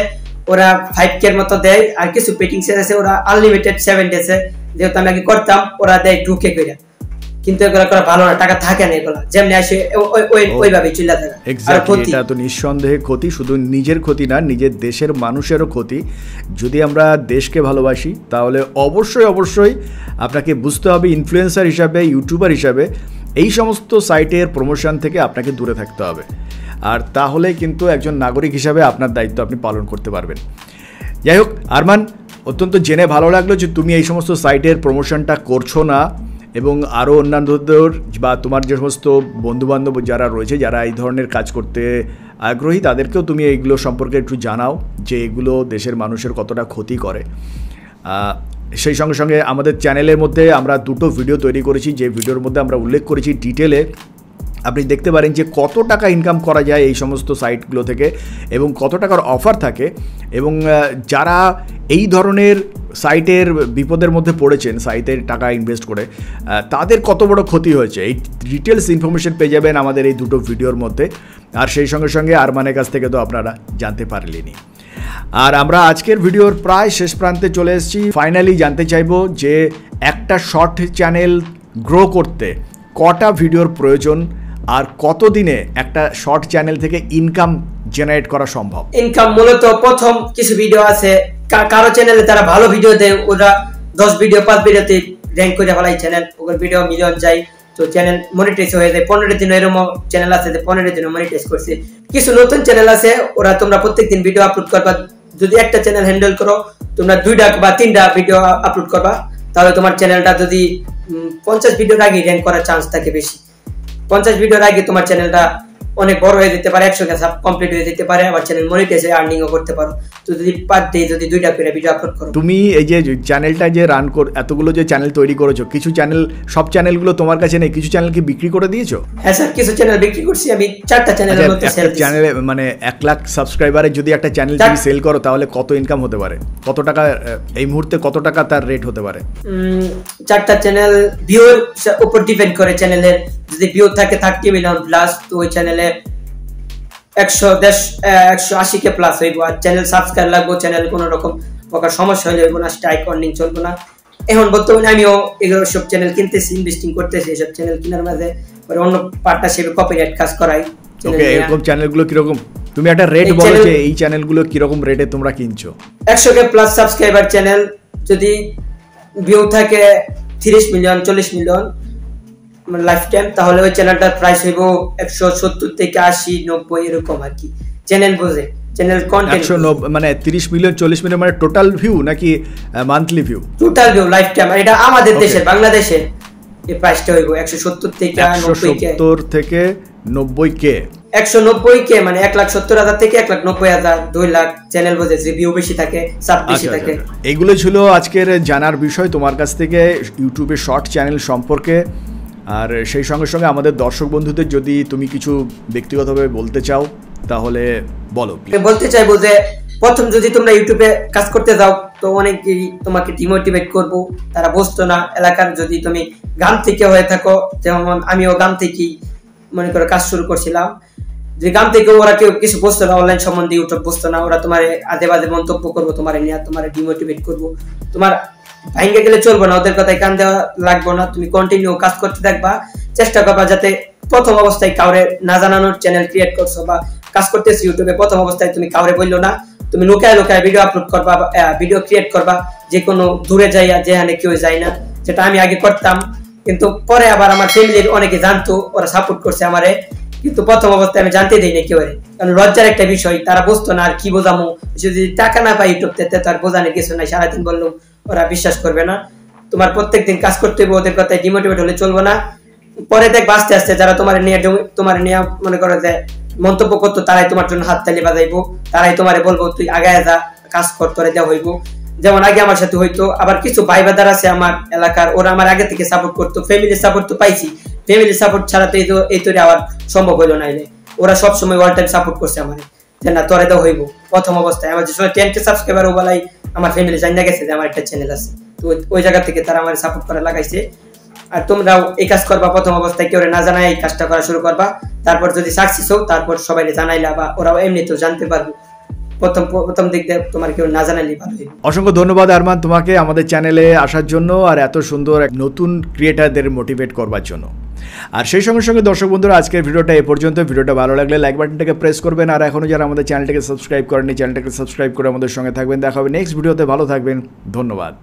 ওরা 5K এর মতো দেয়, আর কিছু বেটিং সাইট আছে ওরা আনলিমিটেড 7 ডেজে, যেহেতু আমি আগে করতাম, ওরা দেয় 2K করে। কিন্তু এগুলো করা ভালো না, টাকা থাকে না এগুলো, যেমনি আসে ওইভাবে চলে থাকে। এক্স্যাক্টলি, এটা তো নিঃসন্দেহে ক্ষতি, শুধু নিজের ক্ষতি না, নিজের দেশের মানুষেরও ক্ষতি। যদি আমরা দেশকে ভালোবাসি তাহলে অবশ্যই অবশ্যই আপনাকে বুঝতে হবে ইনফ্লুয়েন্সার হিসাবে, ইউটিউবার হিসাবে এই সমস্ত সাইটের প্রমোশন থেকে আপনাকে দূরে থাকতে হবে। আর তাহলে কিন্তু একজন নাগরিক হিসাবে আপনার দায়িত্ব আপনি পালন করতে পারবেন। যাই হোক আরমান, অত্যন্ত জেনে ভালো লাগলো যে তুমি এই সমস্ত সাইটের প্রমোশনটা করছো না, এবং আরও অন্যান্যদের বা তোমার যে সমস্ত বন্ধুবান্ধব যারা রয়েছে যারা এই ধরনের কাজ করতে আগ্রহী তাদেরকেও তুমি এইগুলো সম্পর্কে একটু জানাও যে এগুলো দেশের মানুষের কতটা ক্ষতি করে। সেই সঙ্গে সঙ্গে আমাদের চ্যানেলের মধ্যে আমরা দুটো ভিডিও তৈরি করেছি, যে ভিডিওর মধ্যে আমরা উল্লেখ করেছি ডিটেলে, আপনি দেখতে পারেন যে কত টাকা ইনকাম করা যায় এই সমস্ত সাইটগুলো থেকে এবং কত টাকার অফার থাকে, এবং যারা এই ধরনের সাইটের বিপদের মধ্যে পড়েছেন সাইটের টাকা ইনভেস্ট করে, তাদের কত বড় ক্ষতি হয়েছে এই ডিটেলস ইনফরমেশন পেয়ে যাবেন আমাদের এই দুটো ভিডিওর মধ্যে। আর সেই সঙ্গে সঙ্গে আরমানের কাছ থেকে তো আপনারা জানতে পারলেনই। আর আমরা আজকের ভিডিওর প্রায় শেষ প্রান্তে চলে এসেছি। ফাইনালি জানতে চাইবো যে একটা শর্ট চ্যানেল গ্রো করতে কটা ভিডিওর প্রয়োজন, আর কতদিনে একটা শর্ট চ্যানেল থেকে ইনকাম জেনারেট করা সম্ভব? ইনকাম মূলত প্রথম কিছু ভিডিও আছে, কারো চ্যানেলে তারা ভালো ভিডিও দেয়, ওরা 10 ভিডিও 5 ভিডিওতে র্যাঙ্ক করে ফেলাই চ্যানেল, ওদের ভিডিও মিলিয়ন যায়, তো চ্যানেল মনিটাইজ হয়ে যায়। 15 দিন এরকম চ্যানেল আছে যে 15 দিনে মনিটাইজ করছে। কিছু নতুন চ্যানেল আছে, ওরা তোমরা প্রত্যেকদিন ভিডিও আপলোড করবা। যদি একটা চ্যানেল হ্যান্ডেল করো, তোমরা 2টা বা 3টা ভিডিও আপলোড করবা, তাহলে তোমার চ্যানেলটা যদি 50 ভিডিওর আগে র্যাঙ্ক করার চান্স থাকে বেশি। 50 ভিডিওর আগে তোমার চ্যানেলটা অনেক বড় হয়ে যেতে পারে, 100কে সাব কমপ্লিট হয়ে যেতে পারে, আবার চ্যানেল মনিটাইজ হয়ে আর্নিংও করতে পারো। তো যদি পার ডে যদি 2টা করে ভিডিও আপলোড করো। তুমি এই যে চ্যানেলটা যে রান কর, এতগুলো যে চ্যানেল তৈরি করেছো, কিছু চ্যানেল, সব চ্যানেলগুলো তোমার কাছে নেই, কিছু চ্যানেল কি বিক্রি করে দিয়েছো? হ্যাঁ স্যার, কিছু চ্যানেল বিক্রি করছি আমি, 4টা চ্যানেলের মতো সেল দিছি। চ্যানেলে মানে 1 লাখ সাবস্ক্রাইবারে যদি একটা চ্যানেল তুমি সেল করো তাহলে কত ইনকাম হতে পারে? কত টাকা এই মুহূর্তে, কত টাকা তার রেট হতে পারে? 4টা চ্যানেল ভিউর উপর ডিপেন্ড করে। চ্যানেলের যদি ভিউ থাকে 30 মিলিয়ন প্লাস, তো ওই চ্যানেলে 180K প্লাস হইব। আর চ্যানেল সাবস্ক্রাইব লাগবে, চ্যানেল কোনো রকম প্রকার সমস্যা হলে হইব না, স্ট্রাইক ওয়ার্নিং চলবে না। এখন বর্তমানে আমিও এগুলো সব চ্যানেল কিনতেছি, ইনভেস্টিং করতেছি এসব চ্যানেল কেনার মাঝে, অন্য পার্টনারশিপে কপিরাইট কাজ করাই। ওকে, এরকম চ্যানেলগুলো কিরকম, তুমি একটা রেট বলো যে এই চ্যানেলগুলো কিরকম রেটে তোমরা কিনছো? 100K প্লাস সাবস্ক্রাইবার চ্যানেল যদি ভিউ থাকে 30 মিলিয়ন 40 মিলিয়ন লাইফ টাইম, তাহলে ওই চ্যানেলটার প্রাইস হইব 170 থেকে 80 90 এরকম আর কি। চ্যানেল বুঝে, চ্যানেল কন্টেন্ট 190 মানে 30 মিলিয়ন 40 মিলিয়ন মানে টোটাল ভিউ নাকি monthly view? Total view life time. এটা আমাদের দেশের, বাংলাদেশে এই প্রাইসটা হইব 170 থেকে 90K 190K মানে 1,70,000 থেকে 1,90,000 2 লাখ চ্যানেল বুঝে, যে ভিউ বেশি থাকে, সাব বেশি থাকে। এগুলো ছিল আজকের জানার বিষয় তোমার কাছ থেকে ইউটিউবে শর্ট চ্যানেল সম্পর্কে। আর সেই সঙ্গে সঙ্গে আমাদের দর্শক বন্ধুদের যদি তুমি কিছু ব্যক্তিগতভাবে বলতে চাও তাহলে বলো। বলতে চাইবো যে প্রথম যদি তোমরা ইউটিউবে কাজ করতে যাও তো অনেকেই তোমাকে ডিমোটিভেট করবো, তারা বুঝতো না। এলাকার যদি তুমি গ্রাম থেকে হয়ে থাকো, যেমন আমিও গ্রাম থেকেই মনে করে কাজ শুরু করছিলাম, যে গ্রাম থেকে ওরা কেউ কিছু বুঝতো না, অনলাইন সম্বন্ধে ইউটিউব বুঝতো না, ওরা তোমার আজে বাজে মন্তব্য করবো, তোমার নিয়ে তোমার ডিমোটিভেট করবো, তোমার ভাঙ্গে গেলে চলবো না, ওদের কথায় কান দেওয়া লাগবো না। তুমি কন্টিনিউ কাজ করতে থাকবা, চেষ্টা করবা যাতে প্রথম অবস্থায় কাউরে না জানানোর চ্যানেল ক্রিয়েট করছো বা কাজ করতেছো ইউটিউবে, প্রথম অবস্থায় তুমি কাউরে বললো না, তুমি লুকায় লুকায় ভিডিও আপলোড করবা, ভিডিও ক্রিয়েট করবা, যে কোনো দূরে যাইয়া যেখানে কেউ যায় না, যেটা আমি আগে করতাম। কিন্তু পরে আবার আমার ফ্যামিলির অনেকে জানতো, ওরা সাপোর্ট করছে আমারে, কিন্তু প্রথম অবস্থায় আমি জানতে দিই না কেউ, কারণ লজ্জার একটা বিষয়, তারা বুঝতো না আর কি বোঝামো। যদি টাকা না পাই ইউটিউব থেকে তো আর বোঝানোর কিছু নাই, সারাদিন বললেও ওরা বিশ্বাস করবে না। তোমার প্রত্যেকদিন কাজ করতে হবে, ওদের কথায় ডিমোটিভেট হলে চলবো না। পরে দেখবা আস্তে আস্তে যারা তোমার নিয়ে মনে করো যে মন্তব্য করতো, তারাই তোমার জন্য হাততালি বাজাইবো, তারাই তোমারে বলবো তুই আগায় যা, কাজ কর, তোরে দেওয়া হইব। যেমন আগে আমার সাথে হইতো। আবার কিছু ভাই বাদার আছে আমার এলাকার, ওরা আমার আগে থেকে সাপোর্ট করতো, ফ্যামিলি সাপোর্ট তো পাইছি, ফ্যামিলি সাপোর্ট ছাড়া তো এই তৈরি আবার সম্ভব হইলো না। ওরা সবসময় অল টাইম সাপোর্ট করছে আমার, যে না তোরে দেওয়া হইব। প্রথম অবস্থায় আমার যে 10K সাবস্ক্রাইবার ও বেলায় আমার ফ্যামিলি জানা গেছে যে আমার একটা চ্যানেল আছে, তো ওই জায়গা থেকে তারা আমার সাপোর্ট করা লাগাইছে। আর তোমরাও এই কাজ করবা, প্রথম অবস্থায় কেউ না জানায় এই কাজটা করা শুরু করবা, তারপর যদি সাকসেস হোক তারপর সবাই জানাইলা, বা ওরাও এমনিতেও জানতে পারবো। প্রথম দিক দিয়ে তোমার কেউ না জানালেই ভালো হয়। অসংখ্য ধন্যবাদ আরমান তোমাকে আমাদের চ্যানেলে আসার জন্য আর এত সুন্দর এক নতুন ক্রিয়েটারদের মোটিভেট করবার জন্য। আর সেই সঙ্গে সঙ্গে দর্শক বন্ধুরা আজকের ভিডিওটা এ পর্যন্ত। ভিডিওটা ভালো লাগলে লাইক বাটনটাকে প্রেস করবেন, আর এখনও যারা আমাদের চ্যানেলটাকে সাবস্ক্রাইব করেননি চ্যানেলটাকে সাবস্ক্রাইব করে আমাদের সঙ্গে থাকবেন। দেখা হবে নেক্সট ভিডিওতে, ভালো থাকবেন, ধন্যবাদ।